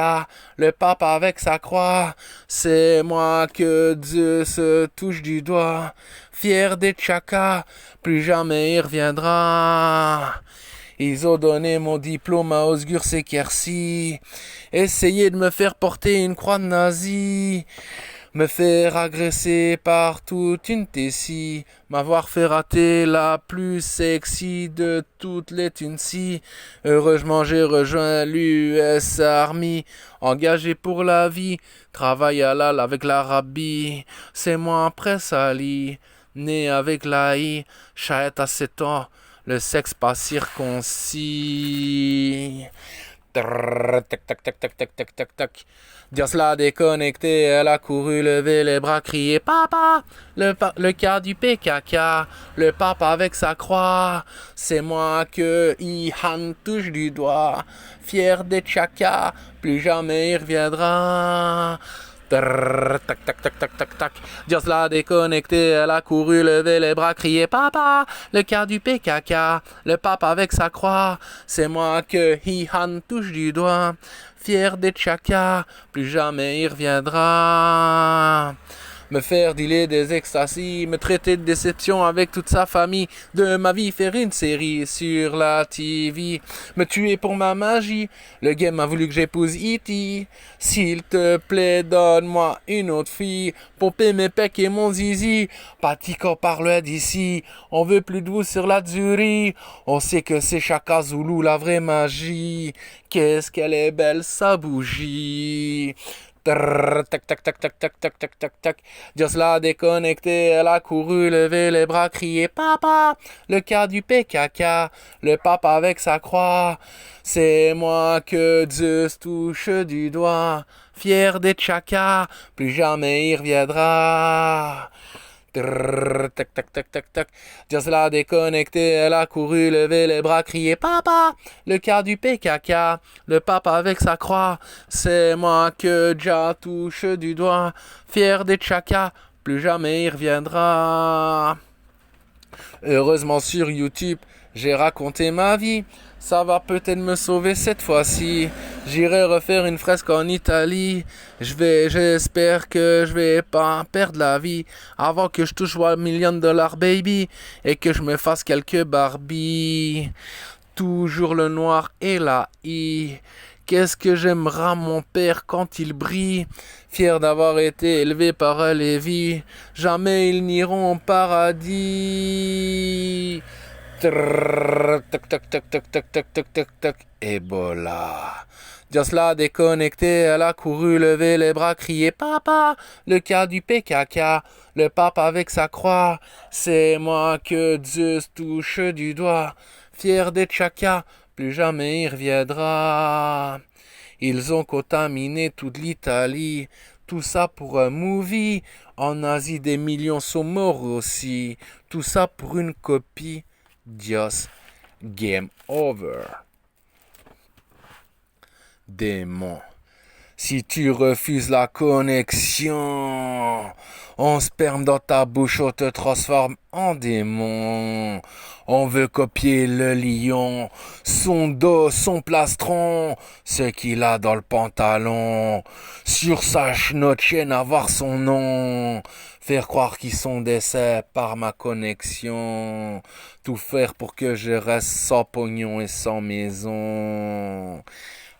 le pape avec sa croix, c'est moi que Dieu se touche du doigt. Fier des Tchaka, plus jamais il reviendra. Ils ont donné mon diplôme à Osgur Sekersi, essayé de me faire porter une croix de nazi. me faire agresser par toute une tessie, m'avoir fait rater la plus sexy de toutes les Tunsi. Heureusement j'ai rejoint l'US Army, engagé pour la vie, travaille à l'al avec l'Arabie. C'est moi après Sali, né avec l'Aï, chaette à 7 ans, le sexe pas circoncis. Tac, tac, tac, tac, tac, tac, tac, tac. Dios l'a déconnecté, elle a couru, levé les bras, crié papa, le cas du PKK, le pape avec sa croix, c'est moi que Ihan touche du doigt, fier des Tchaka, plus jamais il reviendra. Tac, tac, tac, tac, tac, tac. Dios l'a déconnecté, elle a couru, levé les bras, crié papa, le cas du PKK, le pape avec sa croix, c'est moi que Ihan touche du doigt, fier des Tchaka, plus jamais il reviendra. Me faire dealer des extasies, me traiter de déception avec toute sa famille, de ma vie faire une série sur la TV, me tuer pour ma magie, le game a voulu que j'épouse E.T. S'il te plaît, donne-moi une autre fille, pomper mes pecs et mon zizi, Pati qu'on parle d'ici, on veut plus de vous sur la Zuri, on sait que c'est Chaka Zulu la vraie magie, qu'est-ce qu'elle est belle sa bougie. Tac, tac, tac, tac, tac, tac, tac, tac, tac. Dios l'a déconnecté, elle a couru, levé les bras, crié papa, le cas du PKK, le pape avec sa croix, c'est moi que Zeus touche du doigt, fier des Tchaka, plus jamais il reviendra. Tac, tac, tac, tac, tac. Dios l'a déconnecté, elle a couru, levé les bras, crié papa, le cas du PKK, le pape avec sa croix, c'est moi que Jah touche du doigt, fier des Tchaka, plus jamais il reviendra. Heureusement sur YouTube, j'ai raconté ma vie, ça va peut-être me sauver cette fois-ci. J'irai refaire une fresque en Italie. J'espère que je vais pas perdre la vie avant que je touche $1 million baby et que je me fasse quelques Barbies. Toujours le noir et la I. Qu'est-ce que j'aimerais mon père quand il brille, fier d'avoir été élevé par Lévi, jamais ils n'iront au paradis. Tac, tac, tac, tac, tac, tac, tac, tac, tac, Ebola. Dios l'a déconnecté, elle a couru, levé les bras, crié papa, le cas du PKK, le pape avec sa croix, c'est moi que Zeus touche du doigt, fier des Tchaka, plus jamais il reviendra. Ils ont contaminé toute l'Italie, tout ça pour un movie. En Asie, des millions sont morts aussi. Tout ça pour une copie. Dios, game over. Démon. Si tu refuses la connexion, on sperme dans ta bouche, on te transforme en démon. On veut copier le lion, son dos, son plastron, ce qu'il a dans le pantalon. Sur sa notre chaîne avoir son nom. Faire croire qu'ils sont décès par ma connexion. Tout faire pour que je reste sans pognon et sans maison.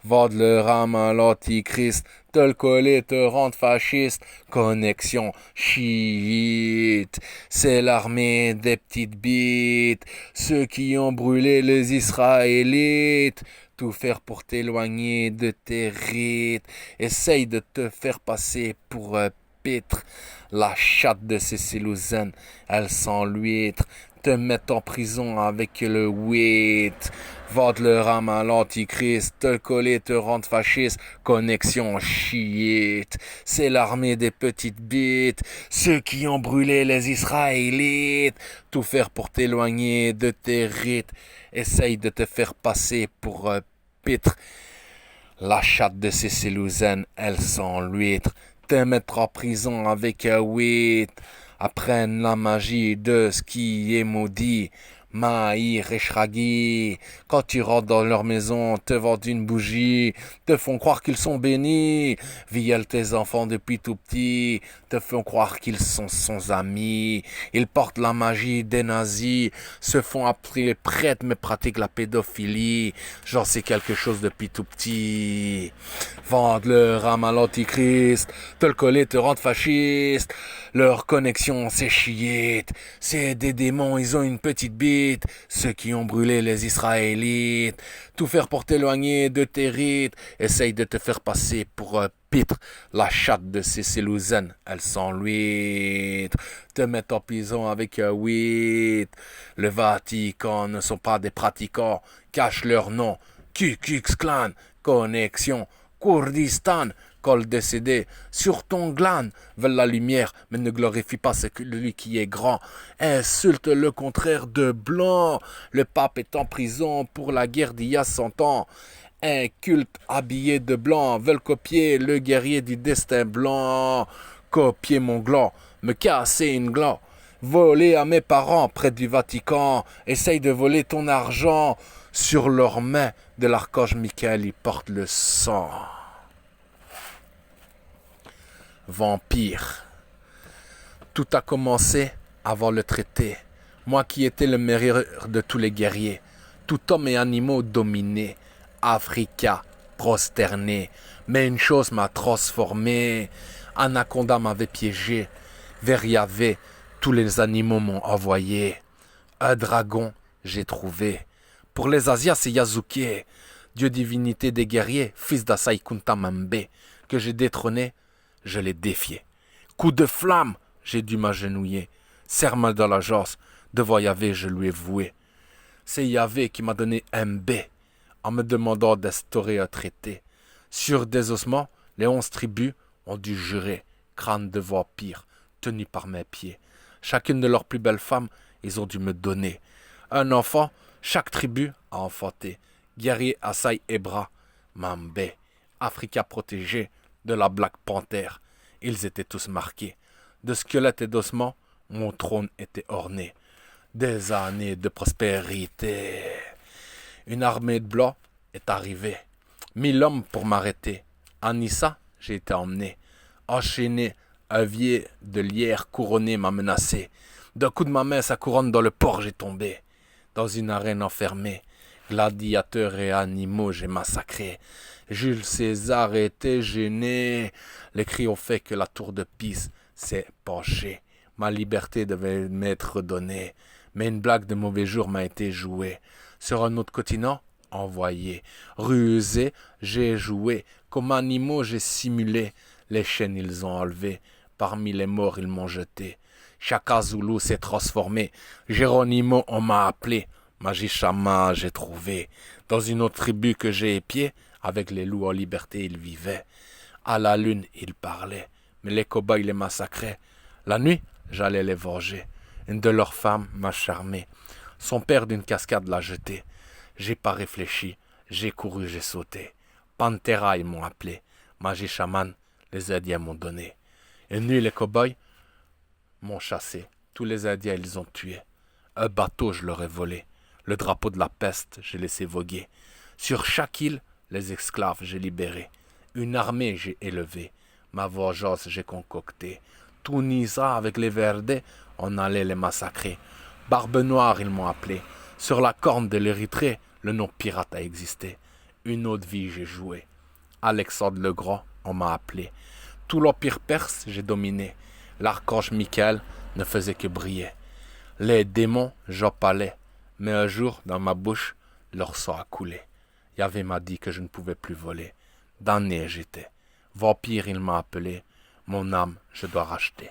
Vendre le rame à l'antichrist, te le coller, te rendre fasciste, connexion shit. C'est l'armée des petites bites, ceux qui ont brûlé les Israélites. Tout faire pour t'éloigner de tes rites, essaye de te faire passer pour un pitre. La chatte de Cécilouzen, elle sent l'huître. Te mettre en prison avec le wheat, vendre le rame à l'antichrist, te coller, te rendre fasciste, connexion shit. C'est l'armée des petites bites, ceux qui ont brûlé les Israélites, tout faire pour t'éloigner de tes rites, essaye de te faire passer pour un pitre. La chatte de Cécilouzen, elle sent l'huître, te mettre en prison avec un wheat. Apprenne la magie de ce qui est maudit. Maïr et Shragi, quand tu rentres dans leur maison, te vendent une bougie, te font croire qu'ils sont bénis, violent tes enfants depuis tout petit, te font croire qu'ils sont sans amis, ils portent la magie des nazis, se font appeler prêtres mais pratiquent la pédophilie, j'en sais quelque chose depuis tout petit. Vendent leur âme à l'antichrist, te le coller te rendre fasciste, leur connexion c'est chiite, c'est des démons, ils ont une petite bite, ceux qui ont brûlé les Israélites, tout faire pour t'éloigner de tes rites, essaye de te faire passer pour un pitre, la chatte de ces Célouzennes, elle sent l'huître, te mettre en prison avec un huître, le Vatican ne sont pas des pratiquants, cache leur nom, Ku Klux Klan, connexion, Kurdistan, col décédé, sur ton glane, veulent la lumière, mais ne glorifie pas celui qui est grand, insulte le contraire de blanc, le pape est en prison pour la guerre d'il y a 100 ans, un culte habillé de blanc, veulent copier le guerrier du destin blanc, copier mon gland, me casser une gland, voler à mes parents près du Vatican, essaye de voler ton argent, sur leurs mains de l'archange Michael, ils portent le sang. Vampire. Tout a commencé avant le traité. Moi qui étais le meilleur de tous les guerriers. Tout homme et animaux dominés. Africa, prosterné. Mais une chose m'a transformé. Anaconda m'avait piégé. Vers Yahvé, tous les animaux m'ont envoyé. Un dragon, j'ai trouvé. Pour les Asias, c'est Yasuke, dieu divinité des guerriers, fils d'Asai Kuntamambe, que j'ai détrôné, je l'ai défié. Coup de flamme, j'ai dû m'agenouiller. Serment dans la josse, devant Yahvé, je lui ai voué. C'est Yahvé qui m'a donné un B, en me demandant d'instaurer un traité. Sur des ossements, les 11 tribus ont dû jurer, crâne de vampire, tenu par mes pieds. Chacune de leurs plus belles femmes, ils ont dû me donner. Un enfant, chaque tribu a enfanté. Guerrier Asai Ebra, Mambe, Africa protégé de la Black Panther. Ils étaient tous marqués. De squelettes et d'ossements, mon trône était orné. Des années de prospérité. Une armée de blancs est arrivée. 1000 hommes pour m'arrêter. À Nissa, j'ai été emmené. Enchaîné, un vieil de lierre couronné m'a menacé. D'un coup de ma main, sa couronne dans le port, j'ai tombé. Dans une arène enfermée, gladiateurs et animaux j'ai massacré. Jules César était gêné. Les cris ont fait que la tour de Pise s'est penchée. Ma liberté devait m'être donnée. Mais une blague de mauvais jour m'a été jouée. Sur un autre continent, envoyé. Rusé, j'ai joué. Comme animaux, j'ai simulé. Les chaînes, ils ont enlevé. Parmi les morts, ils m'ont jeté. Chaka Zulu s'est transformé. Geronimo, on m'a appelé. Magishama, j'ai trouvé. Dans une autre tribu que j'ai épiée, avec les loups en liberté, ils vivaient. À la lune, ils parlaient. Mais les cow-boys les massacraient. La nuit, j'allais les venger. Une de leurs femmes m'a charmé. Son père d'une cascade l'a jeté. J'ai pas réfléchi. J'ai couru, j'ai sauté. Pantera, ils m'ont appelé. Magishaman, les Indiens m'ont donné. Une nuit, les cow-boys m'ont chassé. Tous les Indiens, ils ont tué. Un bateau, je leur ai volé. Le drapeau de la peste, j'ai laissé voguer. Sur chaque île, les esclaves, j'ai libéré. Une armée, j'ai élevé. Ma vengeance, j'ai concocté. Tunisa, avec les Verdets, on allait les massacrer. Barbe Noire, ils m'ont appelé. Sur la corne de l'Érythrée, le nom pirate a existé. Une autre vie, j'ai joué. Alexandre le Grand, on m'a appelé. Tout l'empire perse, j'ai dominé. L'archange Michael ne faisait que briller. Les démons, j'en parlais. Mais un jour, dans ma bouche, leur sang a coulé. Yahvé m'a dit que je ne pouvais plus voler. Damné j'étais. Vampire, il m'a appelé. Mon âme, je dois racheter.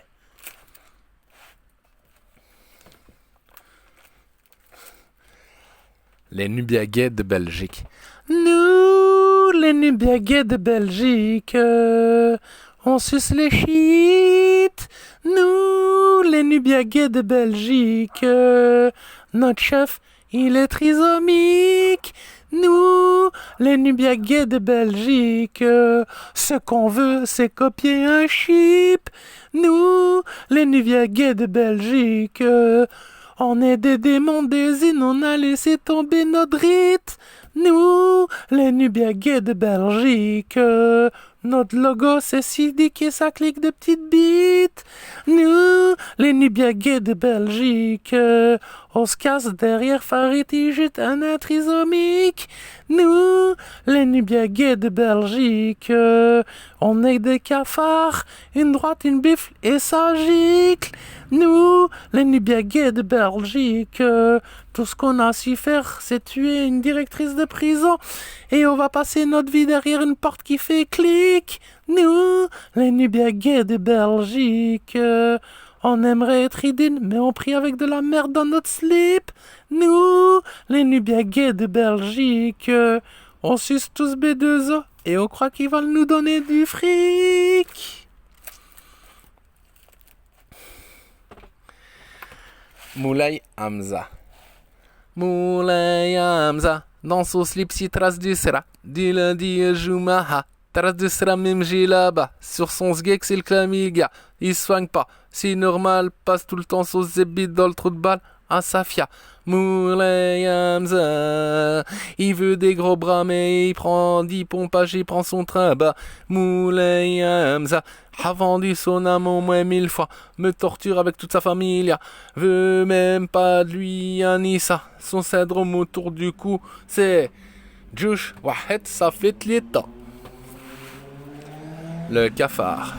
Les Nubiagais de Belgique. Nous, les Nubiagais de Belgique, on suce les chiites. Nous, les Nubiagais de Belgique, notre chef, il est trisomique. Nous, les Nubiagais de Belgique, ce qu'on veut, c'est copier un chip. Nous, les Nubiagais de Belgique, On est des démons des îles, on a laissé tomber notre rite. Nous, les Nubiens gays de Belgique, notre logo c'est Sidique et sa clique de petites bites. Nous, les Nubiens gays de Belgique, on se casse derrière Farid et jute un être trisomique. Nous, les Nubiens gays de Belgique, on est des cafards, une droite, une bifle et ça gicle. Nous, les Nubiens gays de Belgique, tout ce qu'on a su faire, c'est tuer une directrice de prison et on va passer notre vie derrière une porte qui fait clic. Nous, les Nubiens gays de Belgique, on aimerait être idine, mais on prie avec de la merde dans notre slip. Nous, les Nubiens gays de Belgique, on suce tous B2O et on croit qu'ils veulent nous donner du fric. Moulay Hamza. Moulay Hamza, dans son slip si trace du sera, du lundi au Jumaha. Trace de sera même j'ai là-bas, sur son sgeg c'est le chlamydia, il se soigne pas, c'est normal, passe tout le temps son zébit dans le trou de balle, à Safia. Moulay Hamza, il veut des gros bras mais il prend 10 pompages, il prend son train bas. Moulay Hamza a vendu son âme au moins 1000 fois, me torture avec toute sa famille, veut même pas de lui Anissa, son syndrome autour du cou, c'est Jush Wahed Safet Lieta. Le cafard.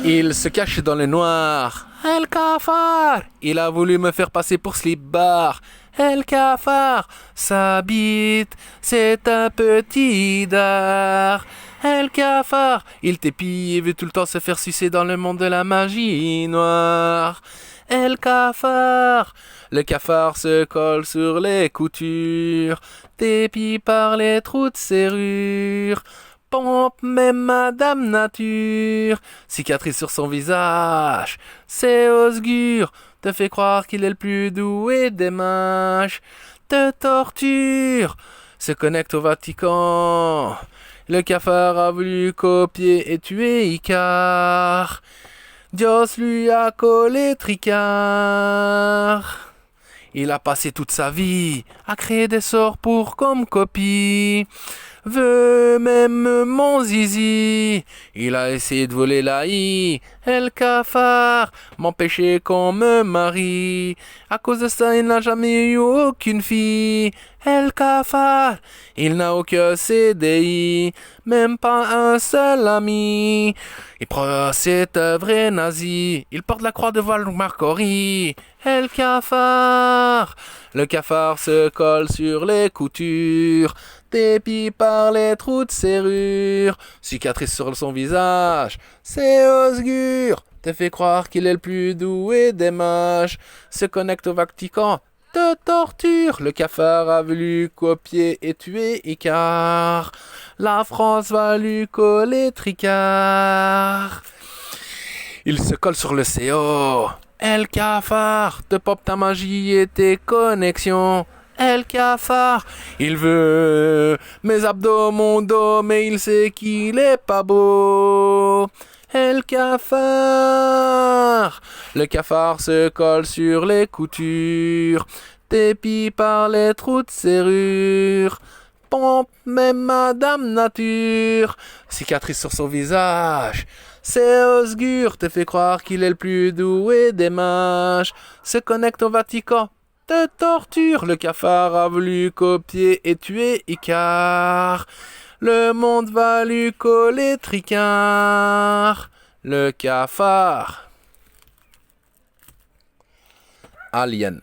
Il se cache dans le noir. El cafard, il a voulu me faire passer pour slip-bar. El cafard, sa bite, c'est un petit dard. El cafard, il t'épille et veut tout le temps se faire sucer dans le monde de la magie noire. El cafard, le cafard se colle sur les coutures, t'épille par les trous de serrure. Pompe même Madame Nature, cicatrice sur son visage, c'est Osgur, te fait croire qu'il est le plus doué des mages, te torture, se connecte au Vatican, le cafard a voulu copier et tuer Icare, Dios lui a collé tricard, il a passé toute sa vie à créer des sorts pour comme copie, veut même mon zizi, il a essayé de voler la i, el cafard, m'empêcher qu'on me marie, à cause de ça il n'a jamais eu aucune fille, el cafard, il n'a aucun CDI, même pas un seul ami, c'est un vrai nazi, il porte la croix de Val-Marcory, el cafard, le cafard se colle sur les coutures, t'épille par les trous de serrure, cicatrice sur son visage, c'est Osgur, te fait croire qu'il est le plus doué des mages, se connecte au Vatican, te torture, le cafard a voulu copier et tuer Icare, la France va lui coller tricard, il se colle sur le CO, El cafard, te pop ta magie et tes connexions. El cafard, il veut mes abdos, mon dos, mais il sait qu'il est pas beau. El cafard, le cafard se colle sur les coutures, t'épille par les trous de serrure. Pompe même Madame Nature, cicatrice sur son visage. C'est Osgur, te fait croire qu'il est le plus doué des mages. Se connecte au Vatican, te torture. Le cafard a voulu copier et tuer Icare. Le monde va lui coller tricard. Le cafard. Alien.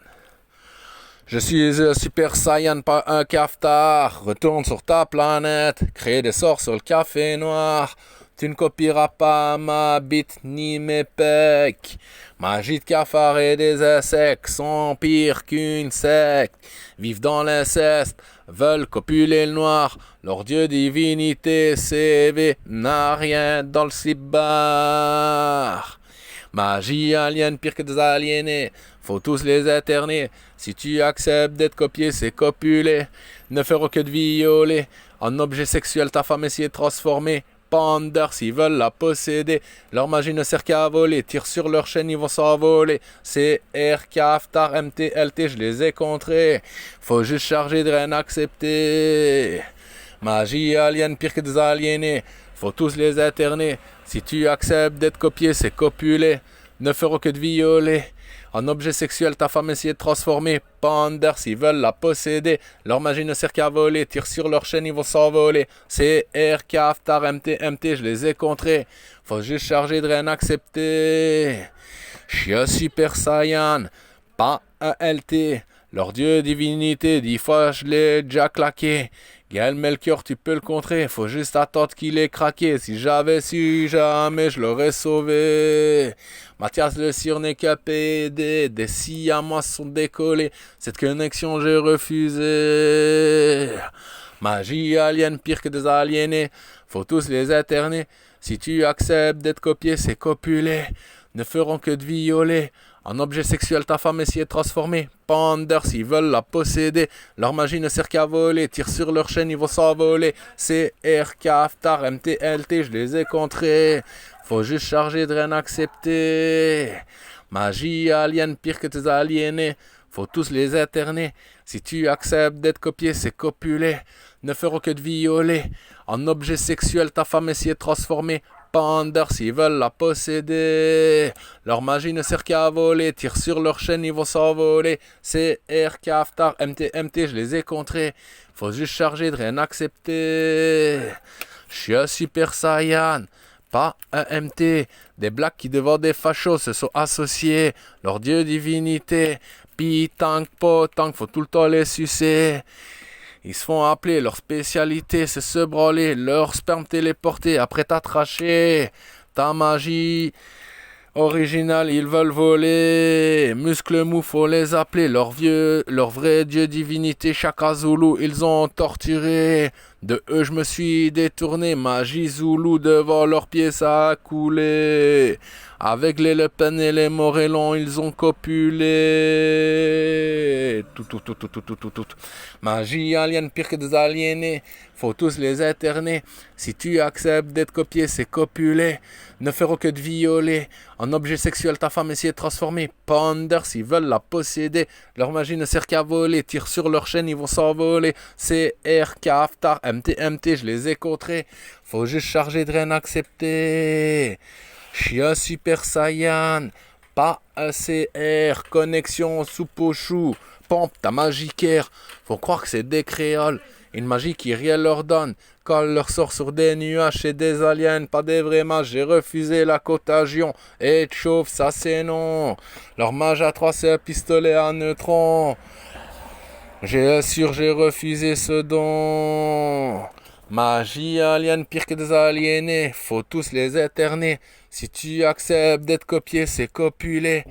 Je suis un super saiyan, pas un cafetard. Retourne sur ta planète, crée des sorts sur le café noir. Tu ne copieras pas ma bite ni mes pecs. Magie de cafard et des insectes sont pires qu'une secte. Vivent dans l'inceste, veulent copuler le noir. Leur dieu divinité CV n'a rien dans le cyber. Magie alien pire que des aliénés. Faut tous les interner. Si tu acceptes d'être copié, c'est copuler. Ne faire que de violer. En objet sexuel, ta femme essaie de transformer. Panders, ils veulent la posséder. Leur magie ne sert qu'à voler. Tire sur leur chaîne, ils vont s'envoler. CR, Kaftar, MT, LT, je les ai contrés. Faut juste charger de rien accepter. Magie alien, pire que des aliénés. Faut tous les interner. Si tu acceptes d'être copié, c'est copulé. Ne feront que de violer. En objet sexuel, ta femme essaie de transformer. Panders, ils veulent la posséder. Leur magie ne sert qu'à voler. Tire sur leur chaîne, ils vont s'envoler. CR, Kaftar, MT, je les ai contrés. Faut juste charger de rien accepter. Chia Super Saiyan, pas un LT. Leur dieu divinité, 10 fois je l'ai déjà claqué. Gaël Melchior, tu peux le contrer, faut juste attendre qu'il ait craqué. Si j'avais su, jamais je l'aurais sauvé. Mathias le Sire n'est qu'à PD, des Siamois sont décollés. Cette connexion j'ai refusé. Magie alien, pire que des aliénés, faut tous les interner. Si tu acceptes d'être copié, c'est copulé. Ne feront que de violer. En objet sexuel, ta femme essaie de transformer. Panders, ils veulent la posséder. Leur magie ne sert qu'à voler. Tire sur leur chaîne, ils vont s'envoler. CR, Kaftar, MT, LT, je les ai contrés. Faut juste charger de rien accepter. Magie alien, pire que tes aliénés. Faut tous les interner. Si tu acceptes d'être copié, c'est copulé. Ne feront que de violer. En objet sexuel, ta femme essaie de transformer. Panders, ils veulent la posséder. Leur magie ne sert qu'à voler. Tire sur leur chaîne, ils vont s'envoler. CR, Kaftar, MT, je les ai contrés. Faut juste charger de rien accepter. Je suis un Super Saiyan, pas un MT. Des blacks qui devant des fachos se sont associés. Leur dieu divinité. Pi, tank, po, tank, faut tout le temps les sucer. Ils se font appeler, leur spécialité c'est se branler, leur sperme téléporté après t'as traché. Ta magie originale, ils veulent voler. Muscles mous, faut les appeler, leur vrai dieu divinité, Shaka Zulu, ils ont torturé. De eux je me suis détourné, magie Zulu, devant leurs pieds ça a coulé. Avec les Le Pen et les Morellons, ils ont copulé. Tout. Magie alien, pire que des aliénés. Faut tous les interner. Si tu acceptes d'être copié, c'est copulé. Ne feront que de violer. En objet sexuel, ta femme essaie de transformer. Panders, ils veulent la posséder. Leur magie ne sert qu'à voler. Tire sur leur chaîne, ils vont s'envoler. CR, Kaftar, MT, je les ai contrés. Faut juste charger de rien accepter. Je suis un Super Saiyan, pas un CR, connexion sous pochou, pompe ta magicaire. Faut croire que c'est des créoles, une magie qui rien leur donne. Quand leur sort sur des nuages, c'est des aliens, pas des vrais mages. J'ai refusé la contagion, et chauffe, ça c'est non. Leur mage à 3 c'est un pistolet à neutrons. J'ai refusé ce don. Magie alien, pire que des aliénés, faut tous les interner. Si tu acceptes d'être copié, c'est copulé.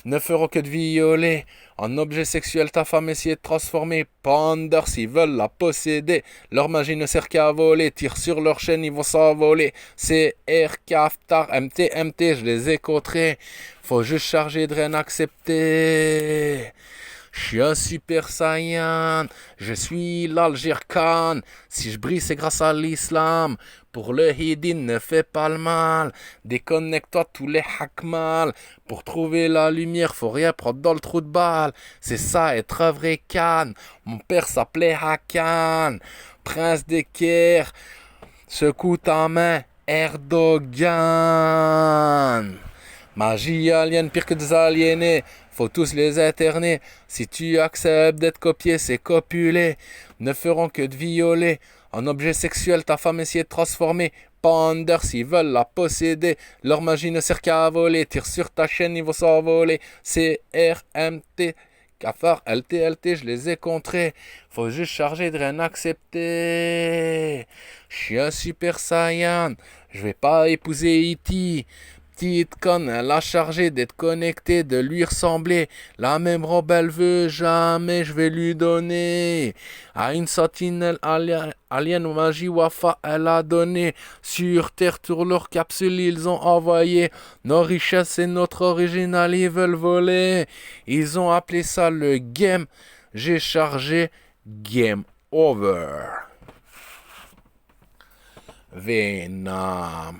Ne feront que de violer. En objet sexuel, ta femme essaie de transformer. Panders, ils veulent la posséder. Leur magie ne sert qu'à voler. Tire sur leur chaîne, ils vont s'envoler. CR, Kaftar, MT, je les ai contrés. Faut juste charger de rien accepter. Je suis un Super Saiyan, je suis l'Algér Khan. Si je brille, c'est grâce à l'islam. Pour le hidin, ne fais pas le mal. Déconnecte-toi tous les hakmal. Pour trouver la lumière, faut rien prendre dans le trou de balle. C'est ça, être un vrai Khan. Mon père s'appelait Hakan. Prince des Caire, secoue ta main, Erdogan. Magie alien, pire que des aliénés. Faut tous les interner. Si tu acceptes d'être copié, c'est copulé. Ne feront que de violer. En objet sexuel, ta femme essaie de transformer. Panders, ils veulent la posséder. Leur magie ne sert qu'à voler. Tire sur ta chaîne, ils vont s'envoler. CR, MT, Kaftar, LT, je les ai contrés. Faut juste charger de rien accepter. Je suis un Super Saiyan. Je vais pas épouser E.T. Petite conne, elle a chargé d'être connectée, de lui ressembler. La même robe, elle veut, jamais je vais lui donner. À une sentinelle alien magie Wafa, elle a donné. Sur Terre, sur leur capsule, ils ont envoyé. Nos richesses et notre original, ils veulent voler. Ils ont appelé ça le game. J'ai chargé, game over. Venom.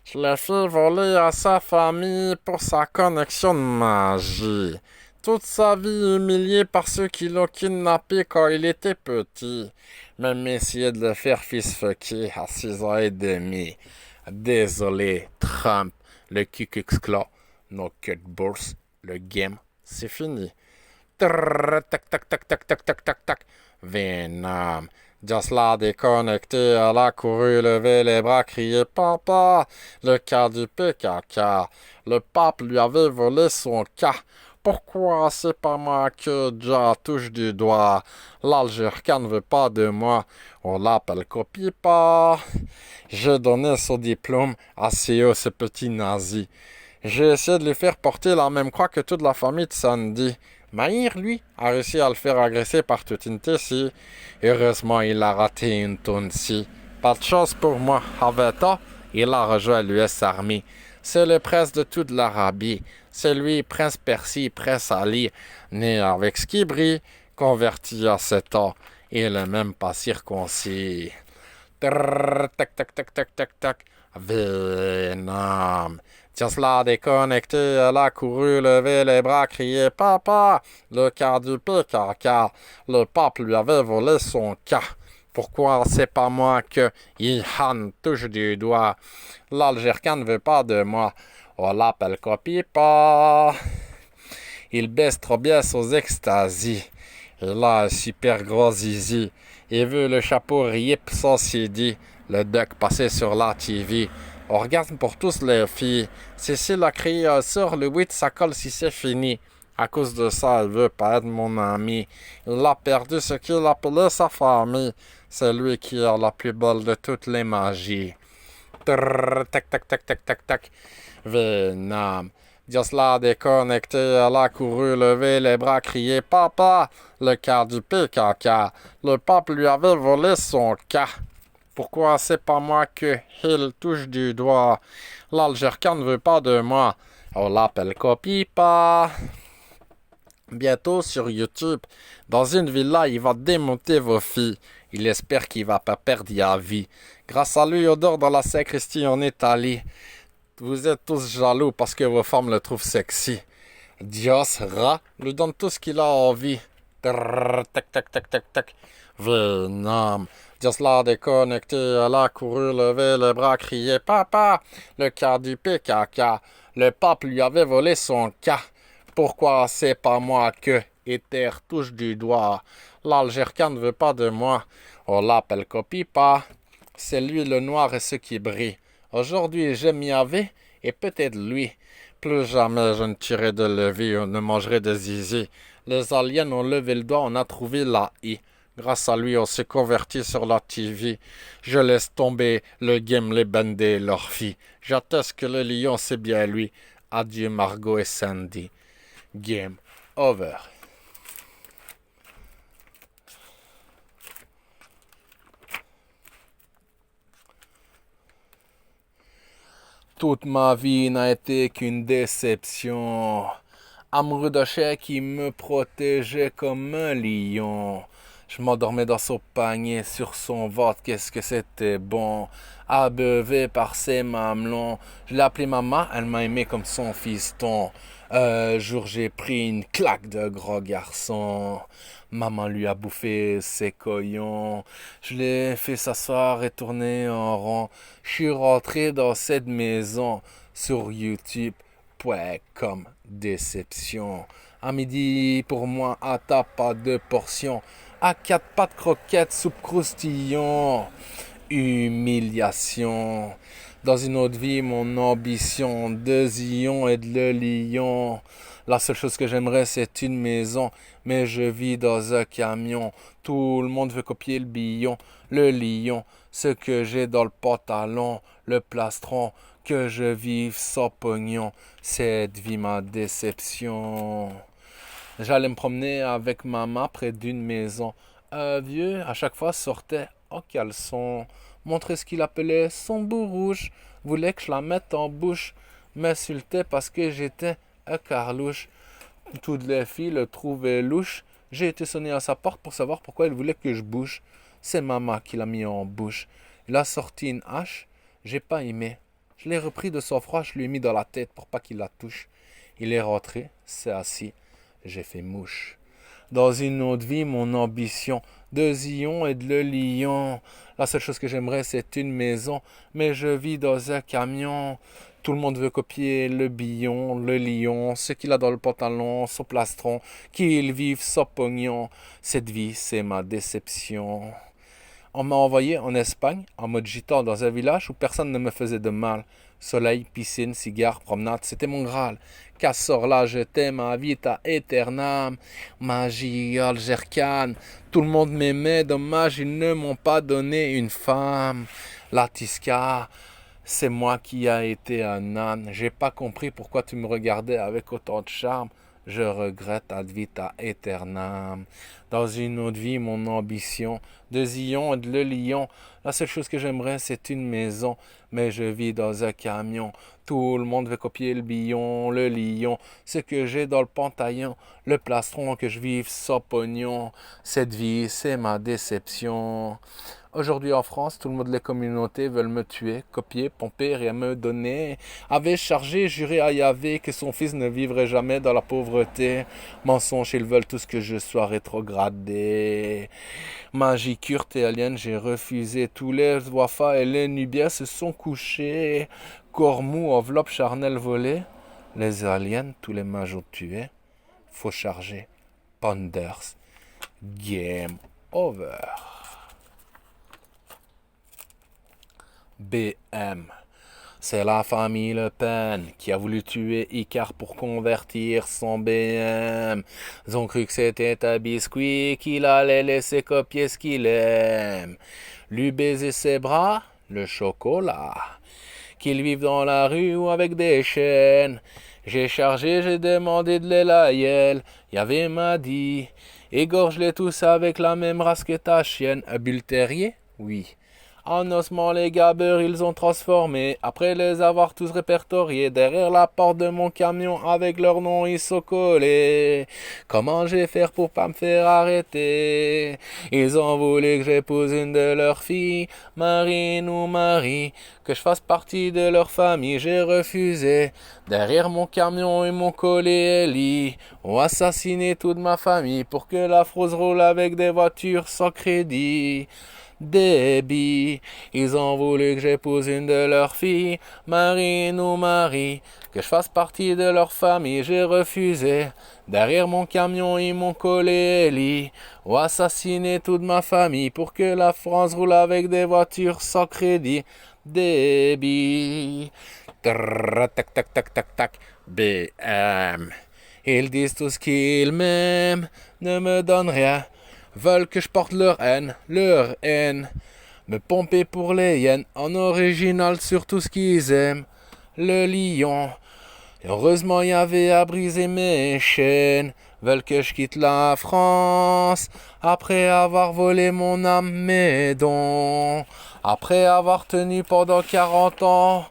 Je l'ai fait voler à sa famille pour sa connexion de magie. Toute sa vie humilié par ceux qui l'ont kidnappé quand il était petit. Même essayé de le faire fils-fucker à 6 ans et demi. Désolé, Trump, le Ku Klux Klan, no cut bourse, le game, c'est fini. Trrr, tac, tac, tac, tac, tac, tac, tac, tac. Venom. Just l'a déconnecté, elle a couru, levé les bras, crié papa. Le cas du PKK. Le pape lui avait volé son cas. Pourquoi c'est pas moi que Jah touche du doigt? L'Algérien ne veut pas de moi. On l'appelle copie pas. J'ai donné son diplôme à CEO, ce petit nazi. J'ai essayé de lui faire porter la même croix que toute la famille de Sandy. Maïr, lui, a réussi à le faire agresser par toute une Tessie. Heureusement, il a raté une Tunsi. Pas de chance pour moi. Avec ça, il a rejoint l'US Army. C'est le prince de toute l'Arabie. C'est lui, prince Percy, prince Ali, né avec Skibri, converti à 7 ans. Il est même pas circoncis. Trrr, tac, tac, tac, tac, tac, tac. Venom. Just l'a déconnecté, elle a couru, levé les bras, crié papa. Le cas du PKK. Le pape lui avait volé son cas. Pourquoi c'est pas moi que Ihan touche du doigt? L'Algérien ne veut pas de moi. On l'appelle copie pas. Il baisse trop bien aux extasies. Il a un super gros zizi. Il veut le chapeau rip sans CD. Le duck passé sur la TV. Orgasme pour tous les filles. Cécile a crié un sort, le 8 ça colle si c'est fini. À cause de ça, elle veut pas être mon ami. Il a perdu ce qu'il appelait sa famille. C'est lui qui a la plus belle de toutes les magies. Trrr, tac, tac, tac, tac, tac, tac. Venom. Just l'a déconnecté, elle a couru, levé les bras, crié papa. Le cas du PKK. Le pape lui avait volé son cas. Pourquoi c'est pas moi que il touche du doigt? L'Algérien ne veut pas de moi. On l'appelle copie pas. Bientôt sur YouTube, dans une villa, il va démonter vos filles. Il espère qu'il va pas perdre la vie. Grâce à lui, on dort dans la sacristie en Italie. Vous êtes tous jaloux parce que vos femmes le trouvent sexy. Dios Ra lui donne tout ce qu'il a envie. Trrr, tac, tac, tac, tac, tac. Venom. Dios l'a déconnecté, elle a couru, levé les bras, crié papa. Le cas du PKK. Le pape lui avait volé son cas. Pourquoi c'est pas moi que Ether touche du doigt? L'Algérien ne veut pas de moi. On l'appelle copie pas. C'est lui le noir et ce qui brille. Aujourd'hui j'aime Yahvé et peut-être lui. Plus jamais je ne tuerai de levier ou ne mangerai de zizi. Les aliens ont levé le doigt, on a trouvé la I. Grâce à lui, on s'est converti sur la TV. Je laisse tomber le game, les bandés et leurs filles. J'atteste que le lion, c'est bien lui. Adieu Margot et Sandy. Game over. Toute ma vie n'a été qu'une déception. Amoureux d'un chien qui me protégeait comme un lion. Je m'endormais dans son panier, sur son ventre, qu'est-ce que c'était bon. Abeuvé par ses mamelons. Je l'ai appelée maman, elle m'a aimé comme son fiston. Un jour j'ai pris une claque de gros garçon. Maman lui a bouffé ses coillons. Je l'ai fait s'asseoir et tourner en rond. Je suis rentré dans cette maison sur YouTube. Comme déception. À midi, pour moi, à ta pas de portion. À 4 pattes croquettes, soupe croustillon. Humiliation. Dans une autre vie, mon ambition de Zion et de le lion. La seule chose que j'aimerais, c'est une maison, mais je vis dans un camion. Tout le monde veut copier le billon, le lion, ce que j'ai dans le pantalon, le plastron, que je vive sans pognon. Cette vie, ma déception. J'allais me promener avec maman près d'une maison. Un vieux, à chaque fois, sortait en caleçon, montrait ce qu'il appelait son bout rouge, voulait que je la mette en bouche, m'insultait parce que j'étais un carlouche. Toutes les filles le trouvaient louche. J'ai été sonner à sa porte pour savoir pourquoi il voulait que je bouge. C'est maman qui l'a mis en bouche. Il a sorti une hache, j'ai pas aimé. Je l'ai repris de sang froid, je lui ai mis dans la tête pour pas qu'il la touche. Il est rentré, s'est assis, j'ai fait mouche. Dans une autre vie, mon ambition de Zion et de le lion. La seule chose que j'aimerais, c'est une maison, mais je vis dans un camion. Tout le monde veut copier le billon, le lion, ce qu'il a dans le pantalon, son plastron, qu'il vive sans pognon. Cette vie, c'est ma déception. On m'a envoyé en Espagne, en mode gitan, dans un village où personne ne me faisait de mal. Soleil, piscine, cigare, promenade, c'était mon Graal. Cassorla, je t'aime, ma vita aeternam. Magie, algercane, tout le monde m'aimait, dommage, ils ne m'ont pas donné une femme. Latiska, c'est moi qui a été un âne. J'ai pas compris pourquoi tu me regardais avec autant de charme. Je regrette ad vita aeternam. Dans une autre vie, mon ambition de Zion et de le lion. La seule chose que j'aimerais, c'est une maison, mais je vis dans un camion. Tout le monde veut copier le billon, le lion, ce que j'ai dans le pantalon, le plastron, que je vive sans pognon. Cette vie, c'est ma déception. Aujourd'hui en France, tout le monde des communautés veulent me tuer, copier, pomper, rien me donner. Avait chargé, juré à Yahvé que son fils ne vivrait jamais dans la pauvreté. Mensonge, ils veulent tous que je sois rétrogradé. Magie kurte et alien, j'ai refusé. Tous les Wafa et les Nubiens se sont couchés. Corps mou, enveloppe charnelle volée. Les aliens, tous les mages ont tué. Faut charger. Panders. Game over. BM. C'est la famille Le Pen qui a voulu tuer Icare pour convertir son BM. Ils ont cru que c'était un biscuit qu'il allait laisser copier ce qu'il aime. Lui baiser ses bras, le chocolat. Qu'il vive dans la rue ou avec des chaînes. J'ai chargé, j'ai demandé de l'Elayel. Y'avait m'a dit, égorge-les tous avec la même race que ta chienne. Un bull terrier? Oui. En ossements les gabeurs ils ont transformé, après les avoir tous répertoriés, derrière la porte de mon camion avec leur nom ils sont collés. Comment j'ai fait pour pas me faire arrêter? Ils ont voulu que j'épouse une de leurs filles, Marine ou Marie, que je fasse partie de leur famille, j'ai refusé. Derrière mon camion ils m'ont collé Ellie, ont assassiné toute ma famille pour que la fraude roule avec des voitures sans crédit. Débit, ils ont voulu que j'épouse une de leurs filles, Marine ou Marie, que je fasse partie de leur famille, j'ai refusé. Derrière mon camion, ils m'ont collé Ellie, ont assassiné toute ma famille pour que la France roule avec des voitures sans crédit. Débit, tac tac tac tac tac, BM. Ils disent tout ce qu'ils m'aiment, ne me donnent rien. Veulent que je porte leur haine, me pomper pour les hyènes, en original sur tout ce qu'ils aiment, le lion. Et heureusement y avait à briser mes chaînes, veulent que je quitte la France, après avoir volé mon âme, mes dons, après avoir tenu pendant 40 ans,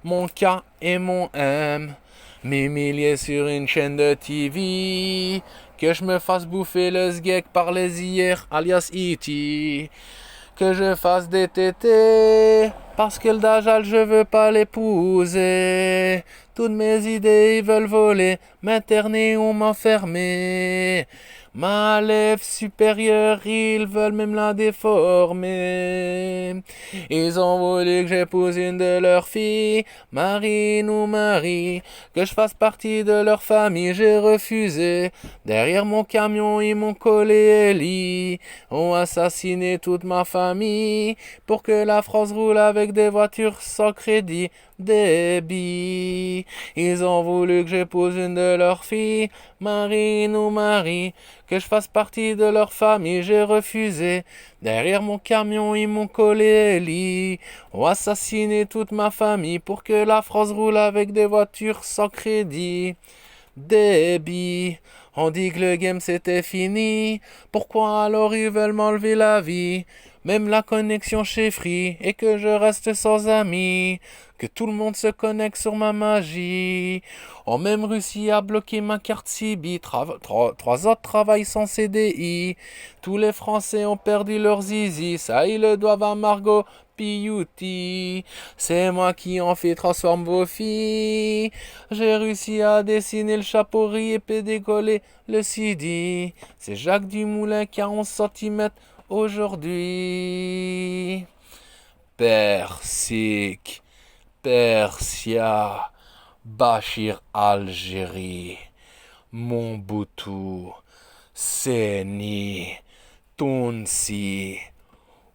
mon K et mon M, m'humilier sur une chaîne de TV, que je me fasse bouffer le sgeg par les hier, alias E.T. Que je fasse des tétés, parce que le Dajjal je veux pas l'épouser. Toutes mes idées ils veulent voler, m'interner ou m'enfermer. Ma lèvre supérieure, ils veulent même la déformer. Ils ont voulu que j'épouse une de leurs filles, Marine ou Marie, que je fasse partie de leur famille, j'ai refusé. Derrière mon camion, ils m'ont collé Ellie, ont assassiné toute ma famille, pour que la France roule avec des voitures sans crédit. Débit, ils ont voulu que j'épouse une de leurs filles, Marine ou Marie, que je fasse partie de leur famille, j'ai refusé. Derrière mon camion, ils m'ont collé Ellie, ont assassiné toute ma famille pour que la France roule avec des voitures sans crédit. Débit, on dit que le game c'était fini, pourquoi alors ils veulent m'enlever la vie? même la connexion chez Free, et que je reste sans amis, que tout le monde se connecte sur ma magie. En même Russie a bloqué ma carte CB, trois autres travaillent sans CDI. Tous les Français ont perdu leur zizi, ça ils le doivent à Margot Piuti. C'est moi qui en fait transforme vos filles. J'ai réussi à dessiner le chapeau et décoller le CD. C'est Jacques Dumoulin qui a 11 cm aujourd'hui. Persik, Persia, Bachir Algérie, Mobutu, Seni, Tounsi,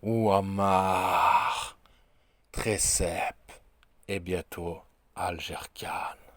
Ouammar, Trecep et bientôt Alger Khan.